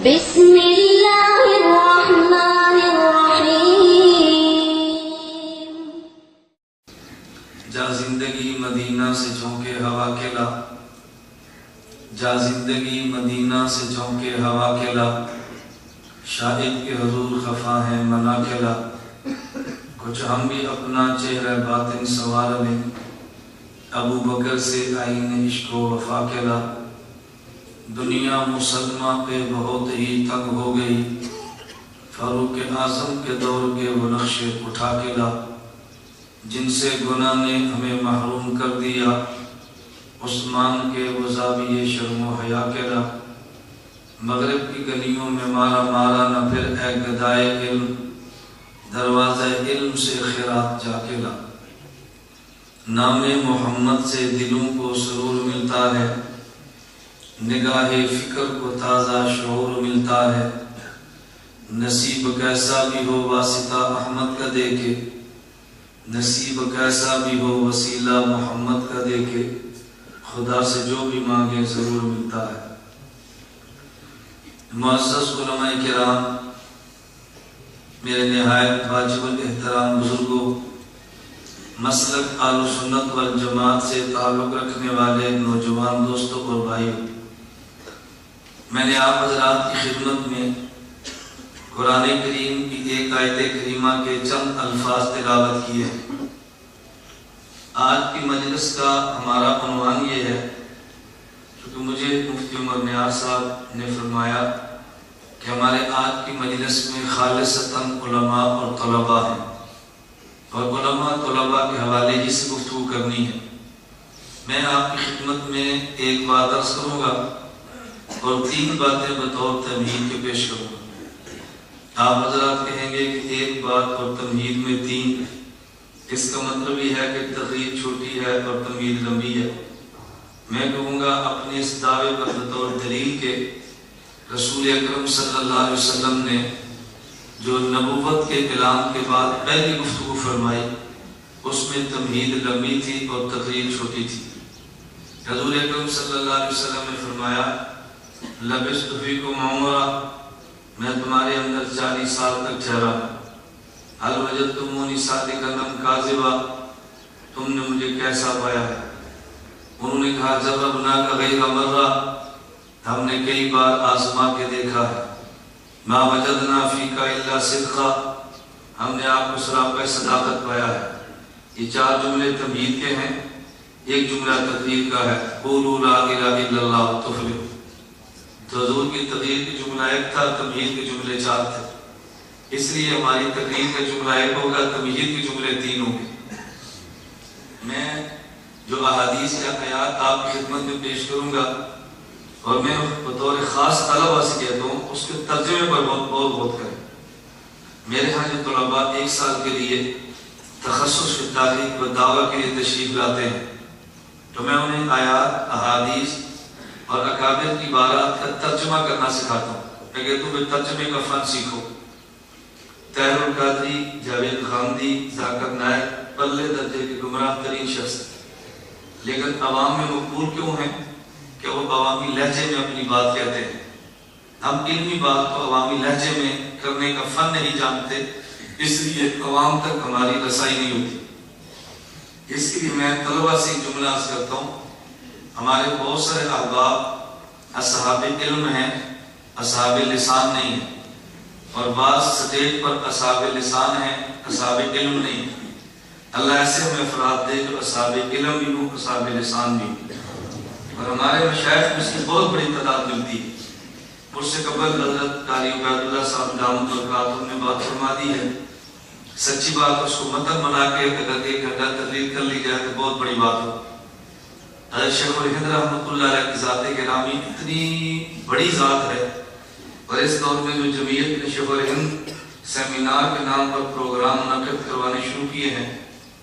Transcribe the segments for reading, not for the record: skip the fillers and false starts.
بسم اللہ الرحمن الرحیم۔ جا زندگی مدینہ سے جھونکے ہوا کے لا، جا زندگی مدینہ سے جھونکے ہوا کے لا، شاہد کے حضور خفا ہیں منا کے لا، کچھ ہم بھی اپنا چہرہ باطن سوار لیں، ابو بکر سے آئین عشق و وفا کے لا، دنیا مسلمہ پہ بہت ہی تنگ ہو گئی، فاروق اعظم کے دور کے وہ نقشے اٹھا کے لا، جن سے گناہ نے ہمیں محروم کر دیا، عثمان کے وہ زاویے شرم و حیا کے لا، مغرب کی گلیوں میں مارا مارا نہ پھر اے گدائے علم، دروازہ علم سے خیرات جا کے لا، نام محمد سے دلوں کو سرور ملتا ہے، نگاہ فکر کو تازہ شعور ملتا ہے، نصیب کیسا بھی ہو واسطہ احمد کا دیکھے، نصیب کیسا بھی ہو وسیلہ محمد کا دیکھے، خدا سے جو بھی مانگے ضرور ملتا ہے۔ معزز علماء کرام، میرے نہایت واجب الاحترام بزرگوں، مسلک اہل سنت والجماعت سے تعلق رکھنے والے نوجوان دوستوں اور بھائیوں، میں نے آپ حضرات کی خدمت میں قرآن کریم کی ایک آیت کریمہ کے چند الفاظ تلاوت کیے۔ آج کی مجلس کا ہمارا عنوان یہ ہے، کیونکہ مجھے مفتی عمر نیاز صاحب نے فرمایا کہ ہمارے آج کی مجلس میں خالصتاً علماء اور طلباء ہیں، اور علماء طلباء کے حوالے ہی سے گفتگو کرنی ہے۔ میں آپ کی خدمت میں ایک بات عرض کروں گا اور 3 باتیں بطور تمہید کے پیش کروں گا۔ آپ حضرات کہیں گے کہ ایک بات اور تمہید میں 3، اس کا مطلب یہ ہے کہ تقریر چھوٹی ہے اور تمہید لمبی ہے۔ میں کہوں گا اپنے اس دعوے پر بطور دلیل کے رسول اکرم صلی اللہ علیہ وسلم نے جو نبوت کے اعلان کے بعد پہلی گفتگو فرمائی، اس میں تمہید لمبی تھی اور تقریر چھوٹی تھی۔ حضور اکرم صلی اللہ علیہ وسلم نے فرمایا لبثت فیکم عمرا، میں تمہارے اندر 40 سال تک ٹھہرا ہوں، هل وجدتمونی صادقا ام کاذبا، تم نے مجھے کیسا پایا ہے؟ انہوں نے کہا جربناک غیر مرہ، ہم نے کئی بار آزما کے دیکھا ہے، ما وجدنا فیک الا صدقا، ہم نے آپ کو سراپا صداقت پایا ہے۔ یہ 4 جملے تمہید کے ہیں، ایک جملہ تقریر کا ہے، قولوا لا الہ الا اللہ تفلحوا۔ تو حضور کی تقریر کی جملہ 1 تھا، تمہید کے جملے 4 تھے، اس لیے ہماری تقریر کا جملہ 1 ہوگا، تمہید کے جملے 3 ہوں گے۔ میں جو احادیث یا آیات آپ کی خدمت میں پیش کروں گا، اور میں بطور خاص طلبہ سے کہتا ہوں اس کے ترجمے پر بہت کریں۔ میرے ہاں جو طلباء 1 سال کے لیے تخصص فی تحقیق و دعویٰ کے لیے تشریف لاتے ہیں، تو میں انہیں آیات، احادیث اور اکابر کی عبارات کا ترجمہ کرنا سکھاتا ہوں۔ میں کہتا ہوں کہ ترجمے کا فن سیکھو۔ طاہر القادری، جاوید خاندی، ذاکر نائک پلے درجے کے گمراہ ترین شخص، لیکن عوام میں مقبول کیوں ہیں کہ وہ عوامی لہجے میں اپنی بات کہتے ہیں۔ ہم علمی بات کو عوامی لہجے میں کرنے کا فن نہیں جانتے، اس لیے عوام تک ہماری رسائی نہیں ہوتی۔ اس لیے میں طلبہ سے ایک جملہ عرض کرتا ہوں، ہمارے بہت سارے احباب اصحاب علم ہیں، اصحاب لسان نہیں ہیں، اور بعض سٹیج پر اصحاب لسان ہیں، اصحاب علم نہیں ہیں۔ اللہ ایسے ہمیں افراد دے جو اصحاب علم بھی ہوں، اصحاب لسان بھی ہوں، اور ہمارے مشائخ میں اس کی بہت بڑی تعداد ملتی ہے۔ مجھ سے قبل حضرت قاری عبید اللہ صاحب دامت برکاتہ نے بات فرما دی ہے، سچی بات اس کو متن بنا کے اگر 1 گھنٹہ تقریر کر لی جائے تو بہت بڑی بات ہو۔ حضرت شیخ الہند رحمۃ اللہ علیہ کی ذات گرامی اتنی بڑی ذات ہے، اور اس دور میں جو جمعیت نے شیخ الہند سیمینار کے نام پر پروگرام منعقد کروانے شروع کیے ہیں،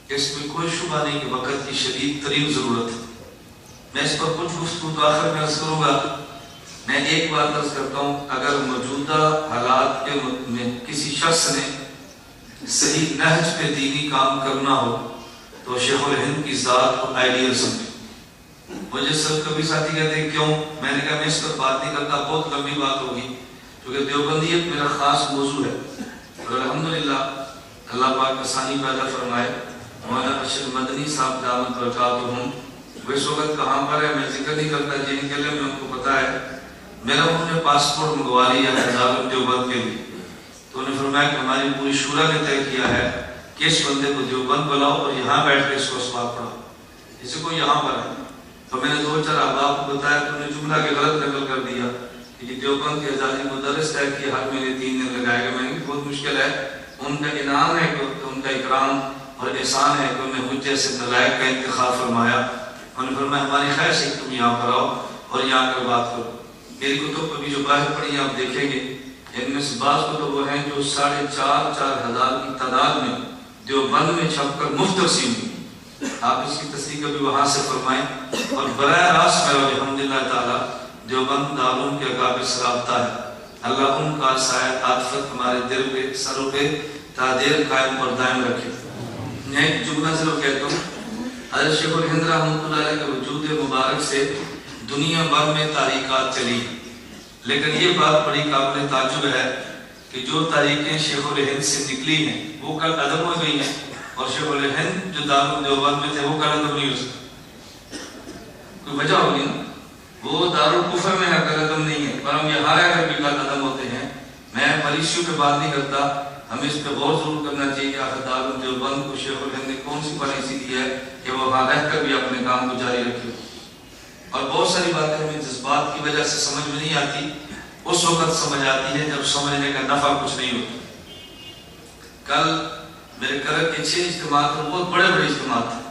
اس میں کوئی شبہ نہیں کہ وقت کی شدید ترین ضرورت ہے۔ میں اس پر کچھ گفتگو تو آخر میں عرض کروں گا۔ میں ایک بات عرض کرتا ہوں، اگر موجودہ حالات میں کسی شخص نے صحیح نہج پہ دینی کام کرنا ہو تو شیخ الہند کی ذات کو آئیڈیل سمجھے۔ مجھے سب کبھی ساتھی کہتے ہیں کیوں؟ میں نے کہا میں اس پر بات نہیں کرتا، بہت لمبی بات ہوگی، کیونکہ دیوبندیت میرا خاص موضوع ہے، اور الحمدللہ اللہ پاک آسانی پیدا فرمائے۔ مولانا ارشد مدنی صاحب دامت برکاتہم وہ اس وقت کہاں پر ہے میں ذکر نہیں کرتا، جن کے لیے میں ان کو پتا ہے، میرا انہوں نے پاسپورٹ منگوا لیا ہے دارالعلوم دیوبند کے لیے، تو انہوں نے فرمایا کہ ہماری پوری شورا نے طے کیا ہے کہ اس بندے کو دیوبند بلاؤ اور یہاں بیٹھ کے اس کو اسباق پڑھاؤ، اسی کو یہاں پر ہے۔ تو میں نے 2-4 احباب کو بتایا تو انہوں نے جملہ کے غلط نقل کر دیا کہ دیوبند کے اعزازی مدرس طے کیا ہر مہینے 3 دن لگائے گا۔ میں نے بہت مشکل ہے، ان کا انعام ہے کہ ان کا اکرام اور احسان ہے کہ انہوں نے حجت سے نلائق کا انتخاب فرمایا۔ انہوں نے فرمایا ہماری خواہش ہے کہ تم یہاں پر آؤ اور یہاں کر بات کرو۔ میری کتب ابھی جو باہر پڑھی ہیں آپ دیکھیں گے، ان میں سے بعض کتب وہ ہیں جو 4,500 ہزار کی تعداد میں دیوبند میں چھپ کر مفت تقسیم ہوئی۔ آپ اس کی تصدیق ابھی وہاں سے فرمائیں، اور براہ راست میرا الحمدللہ تعالیٰ دیوبند دارالعلوم کے اکابر سے رابطہ ہے۔ اللہ ان کا سایہ عاطفت ہمارے دل پہ سروں پہ تا دیر قائم اور دائم رکھے۔ میں ایک جملہ ضرور کہتا ہوں، حضرت شیخ الہند رحمۃ اللہ علیہ کے وجود مبارک سے دنیا بھر میں تحریکات چلی، لیکن یہ بات بڑی قابل تعجب ہے کہ جو تحریکیں شیخ الہند سے نکلی ہیں وہ کل عدم ہو گئی ہیں، اور شیخ الہند جو دارالعلوم دیوبند میں تھے وہ کل عدم نہیں ہو سکتے۔ کوئی وجہ ہوگی نا، وہ دارالکفر میں ہے، کل عدم نہیں ہے، پر ہم یہاں رہ کر بھی کل عدم ہوتے ہیں۔ میں پالیسیوں پہ بات نہیں کرتا، ہمیں اس پہ غور ضرور کرنا چاہیے کہ آخر دارالعلوم دیوبند کو شیخ الہند نے کون سی پالیسی دی ہے کہ وہ وہاں رہ کر بھی اپنے کام کو جاری رکھے۔ اور بہت ساری باتیں ہمیں جذبات کی وجہ سے سمجھ میں نہیں آتی، اس وقت سمجھ آتی ہے جب سمجھنے کا نفع کچھ نہیں ہوتا۔ کل میرے کرک کے 6 اجتماعات اور بہت بڑے بڑے اجتماعات تھے۔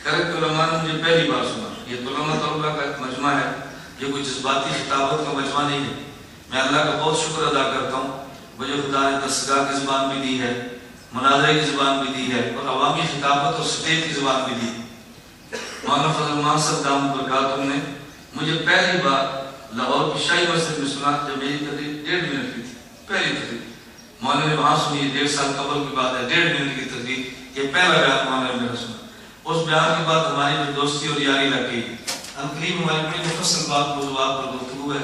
کرک کے علماء نے مجھے پہلی بار سنا، یہ علماء طلبہ کا ایک مجمع ہے، یہ کوئی جذباتی خطابت کا مجمع نہیں ہے۔ میں اللہ کا بہت شکر ادا کرتا ہوں، مجھے خدا نے دستگاہ کی زبان بھی دی ہے، مناظرے کی زبان بھی دی ہے، اور عوامی خطابت اور سٹیج کی زبان بھی دی ہے۔ مولانا فضل مان صاحب دامت برکاتہم نے مجھے پہلی بار لاہور کی شاہی مسجد میں سنا، جب میری تقریر 1.5 منٹ کی تھی، پہلی تقریر مولانا نے وہاں سنی، 1.5 سال قبل کی بات ہے، 1.5 منٹ کی تقریر، یہ پہلا بیان مولانا نے میرا سنا۔ اس بیان کے بعد ہماری جو دوستی اور یاری لگ گئی، قریب ہماری بڑی مفصل بات موضوعات پر گفتگو ہے،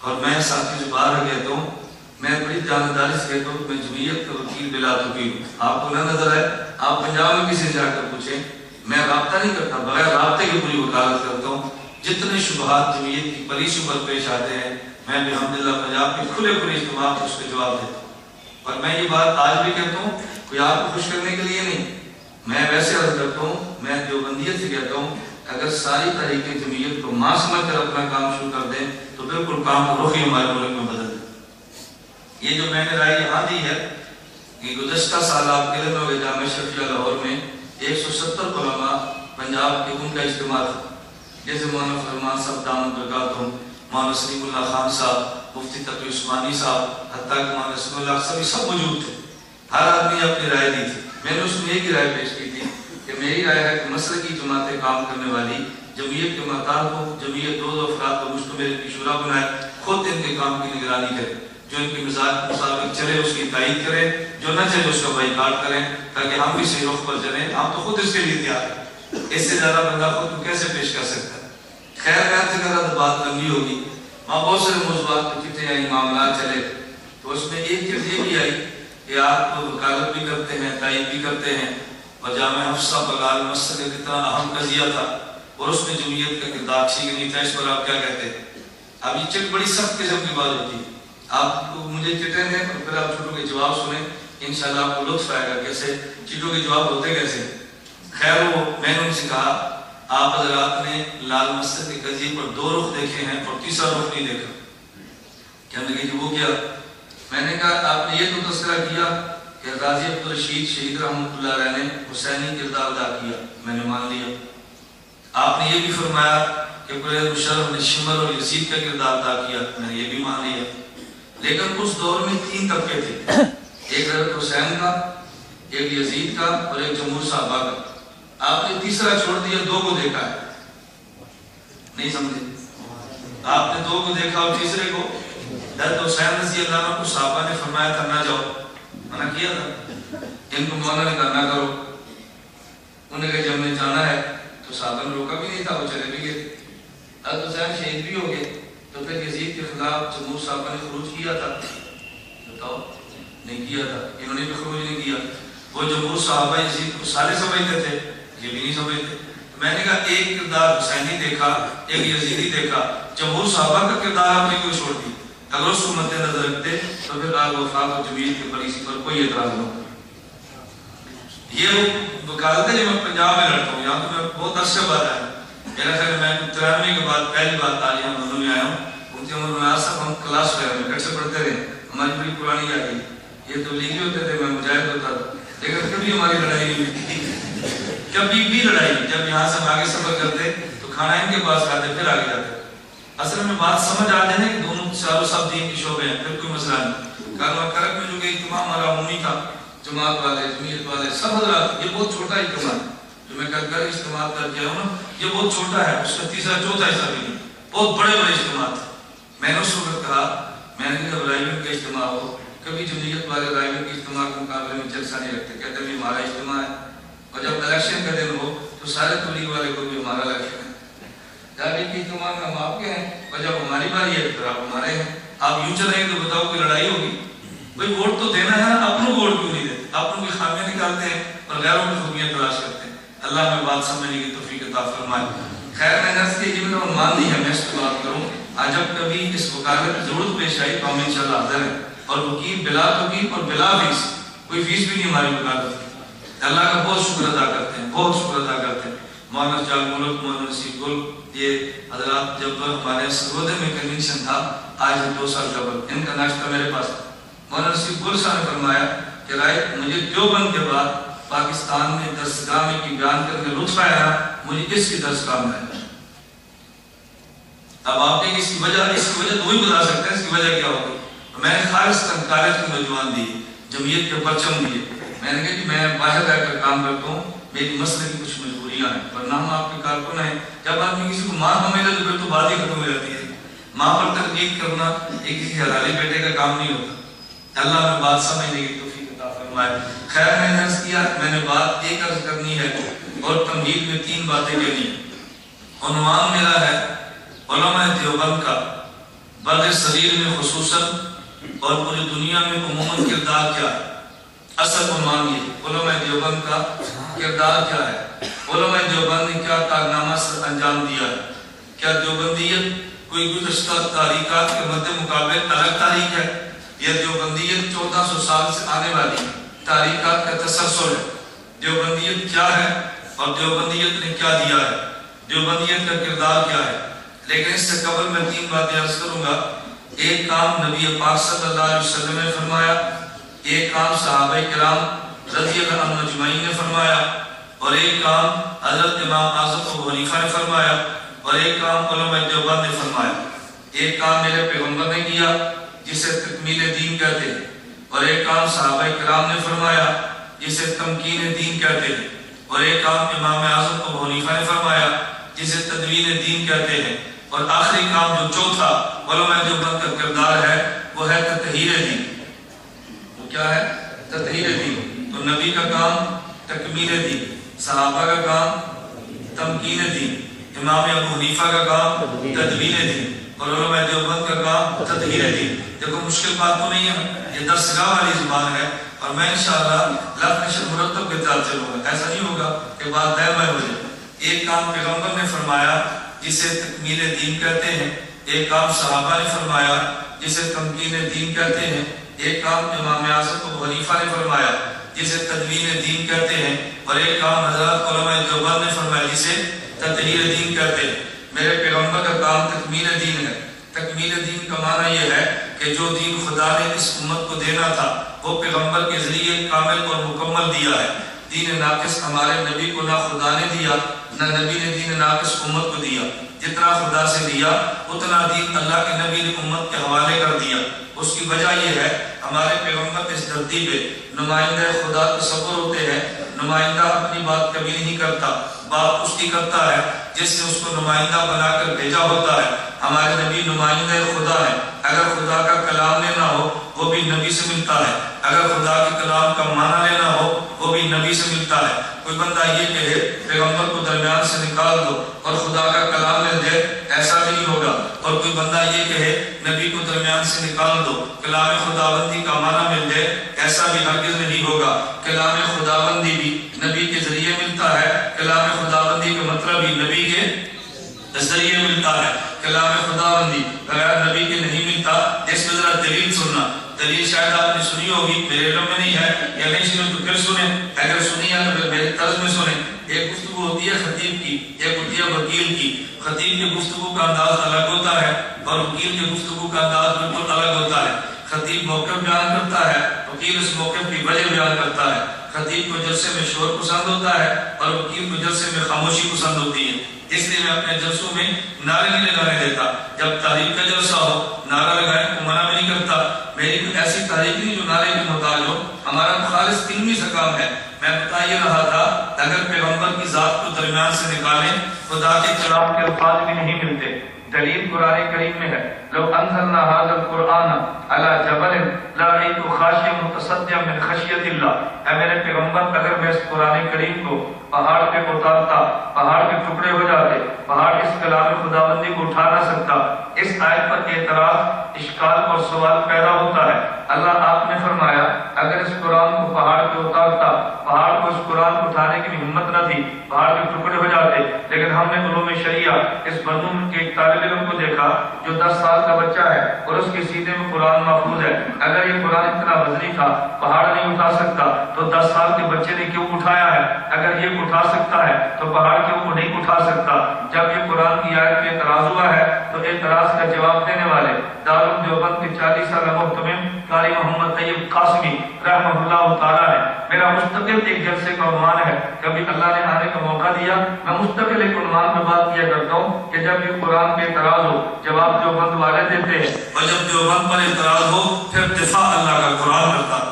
اور میں ساتھی سے باہر کہتا ہوں، میں بڑی جانداری سے کہتا ہوں کہ میں جمعیت کا وکیل بلا توقیر ہوں۔ آپ کو نہ نظر آئے، آپ پنجاب میں کسی جا کر پوچھیں، میں رابطہ نہیں کرتا، بغیر رابطے کی پوری وکالت کرتا ہوں۔ جتنے شبہات جمعیت کی پالیسیوں پر پیش آتے ہیں، میں الحمدللہ پنجاب کے کھلے اجتماع پر اس کے جواب دیتا ہوں۔ اور میں یہ بات آج بھی کہتا ہوں، کوئی آپ کو خوش کرنے کے لیے نہیں، میں ویسے عرض کرتا ہوں، میں دیوبندیت سے کہتا ہوں، اگر ساری تحریکیں جمعیت کو ماں سمجھ کر اپنا کام شروع کر دیں تو بالکل کام کو رخ ہی ہمارے ملک میں بدل دیں۔ یہ جو میں نے رائے یہاں دی ہے کہ گزشتہ سال آپ کے علم میں جامعہ شفیع لاہور میں 170 علماء پنجاب کے ان کا اجتماع تھا، جیسے مولانا فرمان صاحب دامت برکاتہم، مولانا سلیم اللہ خان صاحب، مفتی تقی عثمانی صاحب، حتیٰ کہ مولانا اسم اللہ صاحب، سب موجود تھے۔ ہر آدمی اپنی رائے دی تھی۔ میں نے اس میں ایک ہی رائے پیش کی تھی کہ میری رائے ہے کہ مسلکی جماعتیں کام کرنے والی جمعیت کے محتاط کو، جمعیت 2 افراد کو مشتمل کی شورا بنائے، خود ان کے کام کی نگرانی کرے، جو ان کے مزاج کے مطابق چلے اس کی تائید کرے، جو نہ چلے اس کا بائیکاٹ کریں، تاکہ ہم بھی صحیح رخ پر چلیں۔ ہم تو خود اس کے لیے تیار ہیں، اس سے زیادہ بندہ خود کو کیسے پیش کر سکتا ہے؟ خیر میں سے اگر بات لمبی ہوگی، وہاں بہت سارے موضوعات پہ چٹھیں آئی، معاملات چلے، تو اس میں ایک چیز یہ بھی آئی کہ آپ وکالت بھی کرتے ہیں، تائید بھی کرتے ہیں، اور جامعہ حفصہ بغال مسجد کا کتنا اہم قضیہ تھا، اور اس میں جمعیت کا کردار ٹھیک نہیں تھا، اس پر آپ کیا کہتے ہیں؟ اب یہ چٹ بڑی سخت قسم کی بات ہوتی ہے، آپ کو مجھے چٹیں دیں اور پھر آپ چٹوں کے جواب سنیں، انشاءاللہ آپ کو لطف آئے گا کیسے چٹوں کے جواب ہوتے کیسے۔ خیر وہ میں نے ان سے کہا آپ حضرات نے لال مسجد کے قضیے پر 2 رخ دیکھے ہیں اور تیسرا رخ نہیں دیکھا۔ کہنے لگے کہ وہ کیا؟ میں نے کہا آپ نے یہ تو تذکرہ کیا کہ غازی عبدالرشید شہید رحمۃ اللہ علیہ نے حسینی کردار ادا کیا، میں نے مان لیا۔ آپ نے یہ بھی فرمایا کہ پرویز مشرف نے شمر اور یزید کا کردار ادا کیا، میں نے یہ بھی مان لیا۔ لیکن اس دور میں 3 طبقے تھے، ایک حضرت حسین کا، ایک یزید کا اور ایک جمہور صحابہ کا۔ آپ نے تیسرا چھوڑ دیا، 2 کو دیکھا ہے، نہیں سمجھے؟ آپ نے 2 کو دیکھا اور تیسرے کو حضرت حسین رضی اللہ عنہ کو صحابہ نے فرمایا تھا نہ جاؤ، منع کیا تھا، ان کو مولانا نے کہا نہ کرو، انہوں نے کہا جب ہمیں جانا ہے تو صحابہ نے روکا بھی نہیں تھا، وہ چلے بھی گئے۔ حضرت حسین شہید بھی ہو گئے، تو پھر یزید کے خلاف جمہور صحابہ نے خروج کیا تھا؟ بتاؤ، نہیں کیا تھا، انہوں نے بھی خروج نہیں کیا۔ وہ جمہور صحابہ یزید کو سارے سمجھتے تھے، یہ بھی نہیں سمجھتے۔ میں نے کہا ایک کردار حسینی دیکھا، ایک یزیدی دیکھا، جمہور صحابہ کا کردار آپ نے کیوں چھوڑ دی؟ اگر اس کو مد نظر رکھتے تو پھر آگ وفاق و جمیل کے پر اسی پر کوئی اعتراض نہ ہوتا۔ یہ وکالت ہے جو میں پنجاب میں لڑتا ہوں، یہاں تو میں بہت عرصے بعد آیا ہوں، میرا خیال میں 93 کے بعد پہلی بار تالیاں دونوں میں آیا ہوں۔ مفتی عمر نیاز صاحب ہم کلاس فیئر میں کٹھے پڑھتے رہے، ہماری بڑی پرانی یاد ہے، یہ تبلیغی ہوتے تھے، میں مجاہد ہوتا تھا، لیکن کبھی ہماری لڑائی نہیں ہوئی تھی، کبھی بھی لڑائی نہیں۔ جب یہاں سے ہم آگے سفر کرتے تو کھانا ان کے پاس کھاتے پھر آگے جاتے۔ اصل میں بات سمجھ آ جائے کہ دونوں چاروں سب دین کے شعبے ہیں، پھر کوئی مسئلہ نہیں۔ کارواں کرک میں جو کہ اجتماع ہمارا عمومی تھا، جماعت والے، جمعیت والے، سب حضرات، یہ بہت چھوٹا اجتماع ہے جو میں کل کر اجتماع کر کے آؤں نا، یہ بہت چھوٹا ہے، اس کا تیسرا چوتھا حصہ بھی نہیں، بہت بڑے بڑے اجتماع تھے۔ میں نے اس وقت کہا، میں نے جب رائیون کا اجتماع ہو، کبھی جمعیت والے رائیون کے اجتماع کے مقابلے میں جلسہ نہیں رکھتے، کہتے ہیں ہمارا اجتماع ہے، اور جب الیکشن کا دن ہو تو سارے تبلیغ والے کو بھی ہمارا الیکشن ہے، جب ایک اجتماع میں ہم آپ کے ہیں اور جب ہماری باری ہے پھر آپ ہمارے ہیں۔ آپ یوں چلیں تو بتاؤ کہ لڑائی ہوگی؟ بھئی ووٹ تو دینا ہے نا، اپنوں ووٹ کیوں نہیں دیتے؟ اپنوں کی خامیاں نکالتے ہیں اور غیروں کی خوبیاں تلاش کرتے ہیں۔ اللہ میں بات سمجھنے کی توفیق عطا فرمائے۔ خیر میں نے کی جن میں مان دی ہے، میں اس کو بات کروں، آج جب کبھی اس وکالت کی ضرورت پیش آئی تو ہم انشاءاللہ حاضر ہیں، اور وکیل بلا توقیف اور بلا فیس، کوئی فیس بھی نہیں ہماری وکالت کی۔ اللہ کا بہت شکر ادا کرتے ہیں، بہت شکر ادا کرتے ہیں۔ مولانا جال ملک، مولانا نصیب گل، یہ حضرات جب ہمارے سرودے میں کنونشن تھا آج 2 سال قبل، ان کا ناشتہ میرے پاس تھا۔ مولانا نصیب گل صاحب نے فرمایا کہ رائے مجھے دیوبند کے بعد پاکستان میں درسگاہ میں کی بیان کرنے لطف آیا، مجھے اس کی درسگاہ میں آیا۔ اب آپ نے اس کی وجہ تو وہی بتا سکتے ہیں اس کی وجہ کیا ہوگی۔ میں نے خالص کالج کے نوجوان دیے، جمعیت کے پرچم دیے، میں نے کہا کہ میں باہر رہ کر کام کرتا ہوں، میری مسئلے کی کچھ مجبوریاں ہیں، ورنہ ہم آپ کے کارکن ہیں۔ جب آدمی کسی کو ماں کو ملے تو پھر تو بات ہی ختم ہو جاتی ہے۔ ماں پر تنقید کرنا ایک کسی حلالی بیٹے کا کام نہیں ہوتا۔ اللہ میں بات سمجھنے کی توفیق عطا فرمائے۔ خیر میں نے عرض کیا، میں نے بات ایک عرض کرنی ہے اور تمہید میں 3 باتیں کہنی ہیں۔ عنوان میرا ہے علماء دیوبند کا بر صغیر میں خصوصاً اور پوری دنیا میں عموماً کردار کیا ہے۔ اصل عنوان یہ علماء دیوبند کا کردار کیا ہے، علماء دیوبند نے کیا کارنامہ سر انجام دیا ہے، کیا دیوبندیت کوئی گزشتہ تاریخات کے مد مقابل الگ تاریخ ہے، یہ دیوبندیت 1400 سال سے آنے والی تاریخات کا تسلسل ہے۔ دیوبندیت کیا ہے اور دیوبندیت نے کیا دیا ہے، دیوبندیت کا کردار کیا ہے۔ لیکن اس سے قبل میں 3 باتیں عرض کروں گا۔ ایک کام نبی پاک صلی اللہ علیہ وسلم نے فرمایا، ایک کام صحابہ کرام رضی اللہ عنہم اجمعین نے فرمایا، اور ایک کام حضرت امام اعظم ابو حنیفہ نے فرمایا، اور ایک کام علماء دیوبند نے فرمایا۔ ایک کام میرے پیغمبر نے کیا جسے تکمیل دین کہتے ہیں، اور ایک کام صحابہ کرام نے فرمایا جسے تمکین دین کہتے ہیں، اور ایک کام امام اعظم ابو حنیفہ نے فرمایا جسے تدوین دین کہتے ہیں، اور آخری کام جو چوتھا علماء دیوبند کا کردار ہے وہ ہے تطہیر دین۔ وہ کیا ہے؟ تطہیر دین۔ تو نبی کا کام تکمیل دین، صحابہ کا کام تمکین دین، امام ابو حنیفہ کا کام تدوین دین، اور علماء دیوبند کا کام تطہیر دین۔ دیکھو مشکل بات تو نہیں ہے، یہ درسگاہ والی زبان ہے، اور میں انشاءاللہ لاکھ نشر مرتب کے ساتھ چلوں گا، ایسا نہیں ہوگا کہ بات دائم ہو جائے۔ ایک کام پیغمبر نے فرمایا جسے تکمیل دین کہتے ہیں، ایک کام صحابہ نے فرمایا جسے تمکین دین کہتے ہیں، ایک کام امام اعظم ابو حنیفہ نے فرمایا جسے تدوین دین کہتے ہیں، اور ایک کام حضرات علماء دیوبند نے فرمایا جسے تطہیر دین کہتے ہیں۔ میرے پیغمبر کا کام تکمیل دین ہے۔ تکمیل دین کا معنی یہ ہے کہ جو دین خدا نے اس امت کو دینا تھا وہ پیغمبر کے ذریعے کامل اور مکمل دیا ہے۔ دین ناقص ہمارے نبی کو نہ خدا نے دیا نہ نبی نے دین ناقص امت کو دیا، جتنا خدا سے لیا اتنا دین اللہ کے نبی نے امت کے حوالے کر دیا۔ اس کی وجہ یہ ہے ہمارے پیغمبر اس دھرتی پہ نمائندہ خدا تصور ہوتے ہیں، نمائندہ اپنی بات کبھی نہیں کرتا، بات اس کی کرتا ہے جس نے اس کو نمائندہ بنا کر بھیجا ہوتا ہے۔ ہمارے نبی نمائندہ خدا ہے، اگر خدا کا کلام لینا ہو وہ بھی نبی سے ملتا ہے، اگر خدا کے کلام کا معنی لینا ہو وہ بھی نبی سے ملتا ہے۔ کوئی بندہ یہ کہے پیغمبر کو درمیان سے نکال دو اور خدا کا کلام لے دے، ایسا نہیں ہوگا۔ اور کوئی بندہ یہ کہے نبی کو درمیان سے نکال دو، کلام خداوندی کا معنی مل جائے، ایسا بھی ہرگز نہیں ہوگا۔ کلام خداوندی بھی نبی کے ذریعے ملتا ہے، کلام خداوندی کا مطلب بھی نبی کے ذریعے ملتا ہے۔ کلام خداوندی بغیر نبی کے نہیں ملتا۔ اس میں ذرا دلیل سننا، دلیل شاید آپ نے سنی ہوگی، میرے علم میں نہیں ہے، یا نہیں سنیں تو پھر سنیں، اگر سنی ہے تو میرے طرز میں سنیں۔ ایک گفتگو ہوتی ہے خطیب کی، ایک ہوتی ہے وکیل کی۔ خطیب کی گفتگو کا انداز الگ ہوتا ہے اور وکیل کی گفتگو کا انداز بالکل الگ ہوتا ہے۔ خطیب موقف بیان کرتا ہے، وکیل اس موقف کی وجہ بیان کرتا ہے۔ خطیب کو جلسے میں شور پسند ہوتا ہے اور وکیل کو جلسے میں خاموشی پسند ہوتی ہے۔ اس لیے میں اپنے جلسوں میں نعرے نہیں لگانے دیتا۔ جب تحریک کا جلسہ ہو نعرہ لگائیں کو منع بھی نہیں کرتا۔ میری کوئی ایسی تحریک نہیں جو نعرے کی محتاج ہو، ہمارا خالص علمی سا کام ہے۔ میں بتا یہ رہا تھا اگر پیغمبر کی ذات کو درمیان سے نکالیں خدا کے کلام کے الفاظ بھی نہیں ملتے۔ دلیل قرآن کریم میں ہے، لو انزلنا هذا القرآن على جبل لرأيته خاشعا متصدعا من خشیۃ اللہ۔ اے میرے پیغمبر، اگر میں اس قرآن کریم کو پہاڑ پہ اتارتا، پہاڑ کے ٹکڑے ہو جاتے، پہاڑ اس کلام خداوندی کو اٹھا نہ سکتا۔ اس آیت پر اعتراض، اشکال اور سوال پیدا ہوتا ہے۔ اللہ آپ نے فرمایا اگر اس قرآن کو پہاڑ پہ اتارتا، پہاڑ کو اس قرآن کو اٹھانے کی ہمت نہ تھی، پہاڑ کے ٹکڑے ہو جاتے۔ لیکن ہم نے علوم شریعہ اس بنو کے ایک طالب علم کو دیکھا جو 10 سال کا بچہ ہے اور اس کے سینے میں قرآن محفوظ ہے۔ اگر یہ قرآن اتنا وزنی تھا، پہاڑ نہیں اٹھا سکتا، تو 10 سال کے بچے نے کیوں اٹھایا ہے؟ اگر یہ اٹھا سکتا ہے تو پہاڑ کیوں کو نہیں اٹھا سکتا؟ جب یہ قرآن کی آیت پہ اعتراض ہوا ہے تو اعتراض کا جواب دینے والے دارالعلوم دیوبند کے 40 سالہ محتمم قاری محمد طیب قاسمی رحمہ اللہ تعالیٰ ہے۔ میرا مستقل ایک جلسے کا عنوان ہے، کبھی اللہ نے آنے کا موقع دیا میں مستقل ایک عنوان پر بات کیا کرتا ہوں کہ جب یہ قرآن پہ اعتراض ہو جواب دیوبند والے دیتے ہیں، اور جب دیوبند پر اعتراض ہو پھر دفاع اللہ کا قرآن کرتا۔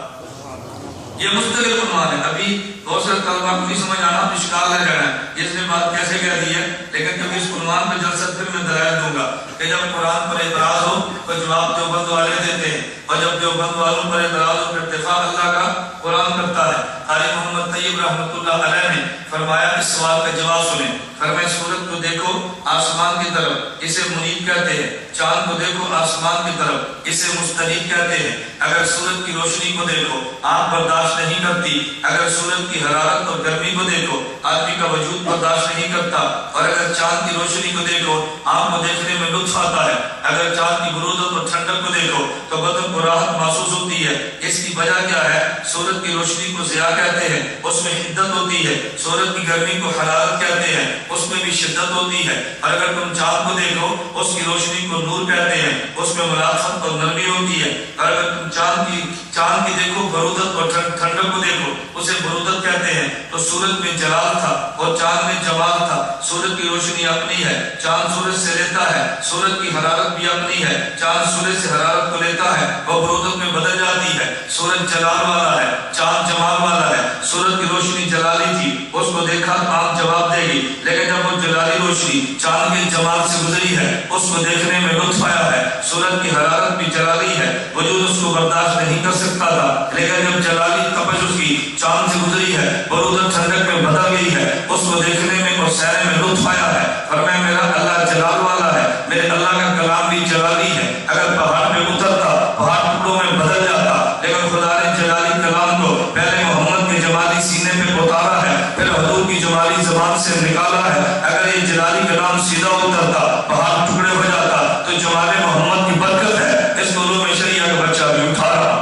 یہ مستقل عنوان ہے۔ ابھی بہت سارے طلبہ کو نہیں سمجھ آنا، اشکال رہ جانا ہے اس نے بات کیسے کہہ دی ہے، لیکن کبھی اس عنوان پہ جلسہ پھر میں دلائل دوں گا کہ جب قرآن پر اعتراض ہو تو جواب دیوبند والے دیتے ہیں، اور جب دیوبند والوں پر اعتراض ہو پھر دفاع اللہ کا قرآن کرتا ہے۔ قاری محمد طیب رحمۃ اللہ علیہ نے فرمایا اس سوال کا جواب سنیں۔ فرمایا سورج کو دیکھو آسمان کی طرف، اسے منیب کہتے ہیں۔ چاند کو دیکھو آسمان کی طرف، اسے مستنیب کہتے ہیں۔ اگر سورج کی روشنی کو دیکھو آنکھ برداشت نہیں کرتی، اگر سورج کی حرارت اور گرمی کو دیکھو آدمی کا وجود برداشت نہیں کرتا، اور اگر چاند کی روشنی کو دیکھو آنکھ کو دیکھنے میں لطف آتا ہے، اگر چاند کی برودت اور ٹھنڈک کو دیکھو تو بدن کو راحت محسوس ہوتی ہے۔ اس کی وجہ کیا ہے؟ سورج کی روشنی کو ضیاء کہتے ہیں، اس میں حدت ہوتی ہے۔ سورج کی گرمی کو حرارت کہتے ہیں، اس میں بھی شدت ہوتی ہے۔ اور اگر تم چاند کو دیکھو اس کی روشنی کو نور کہتے ہیں، اس میں ملاطفت اور نرمی ہوتی ہے۔ اور اگر تم چاند کی دیکھو برودت اور ٹھنڈک کو دیکھو اسے برودت کہتے ہیں۔ تو سورج میں جلال تھا اور چاند میں جمال تھا۔ سورج کی روشنی اپنی ہے، چاند سورج سے لیتا ہے۔ سورج کی حرارت بھی اپنی ہے، چاند سورج سے حرارت کو لیتا ہے اور برودت میں بدل جاتی ہے۔ سورج جلال والا ہے، چاند جمال والا ہے۔ سورج کی روشنی جلالی تھی، اس کو دیکھا تو آنکھ جواب دے گی، لیکن جب وہ جلالی روشنی چاند کے جمال سے گزری ہے اس کو دیکھنے میں لطف آیا ہے۔ سورج کی حرارت بھی جلالی ہے، وجود اس کو برداشت نہیں کر سکتا تھا، لیکن جب جلالی تپش اس کی چاند سے گزری ہے، برودت ٹھنڈک میں بدل گئی ہے، اس کو دیکھنے میں اور سہنے میں لطف آیا ہے۔ فرمایا میرا اللہ جلال والا ہے، میرے اللہ کا کلام بھی جلالی ہے۔ اگر پہاڑ پہ اترتا پہاڑ ٹکڑوں میں بدل جاتا، لیکن خدا نے جلالی کلام کو پہلے محمد کے جمالی سینے پہ اتارا ہے، پھر حضور کی جمالی زبان سے نکالا ہے۔ اگر یہ جلالی کلام سیدھا اترتا پہاڑ ٹکڑے ہو جاتا تو جمال محمد کی برکت ہے، اس کو علوم شریعہ کا بچہ بھی اٹھا رہا۔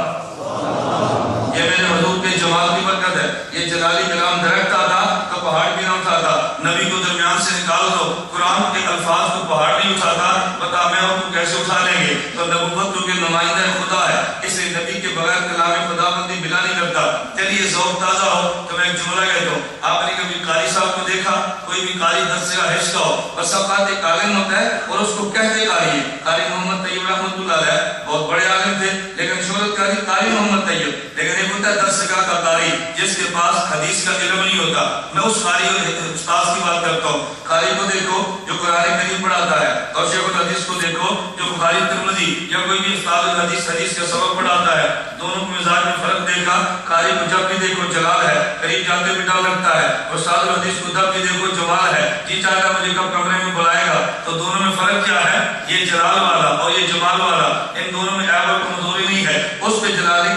یہ میرے حضور کے جمال کی برکت ہے۔ یہ جلالی کلام درخت آتا تو پہاڑ بھی نہ اٹھاتا۔ نبی کو درمیان سے نکال دو، قرآن کے الفاظ کو پہاڑ نہیں اٹھاتا، بتا میں اور تم کیسے اٹھا لیں گے؟ تو نبوت کیونکہ نمائندہ خدا ہے، اس لیے نبی کے بغیر کلام خدا بندی بلا نہیں کرتا۔ چلیے ذوق تازہ ہو تو میں ایک جملہ کہتا ہوں۔ آپ نے کبھی قاری صاحب کو دیکھا؟ کوئی بھی قاری 10 جگہ حفظ کا ہو اور صفحات ایک عالم ہوتا ہے اور اس کو کہتے قاری ہے۔ قاری محمد طیب رحمۃ اللہ علیہ بہت بڑے عالم تھے، لیکن شہرت قاری محمد طیب، لیکن ایک ہوتا ہے 10 جگہ کا قاری جس کے پاس حدیث کا علم نہیں ہوتا۔ میں اس قاری استاذ کی بات کرتا ہوں۔ قاری کو دیکھو جو قرآن کریم پڑھاتا ہے، اور شیخ الحدیث کو دیکھو جو بخاری ترمذی یا کوئی بھی استاد الحدیث حدیث کا سبق پڑھاتا ہے۔ دونوں کے مزاج میں فرق دیکھا، قاری کو جب بھی دیکھو جلال ہے، قریب جاتے بھی ڈر لگتا ہے، اور استاد الحدیث کو جب بھی دیکھو جمال ہے، جی چاہتا ہے مجھے کب کمرے میں بلائے گا۔ تو دونوں میں فرق کیا ہے؟ یہ جلال والا اور یہ جمال والا، ان دونوں میں عیب اور کمزوری نہیں ہے۔ اس پہ کلام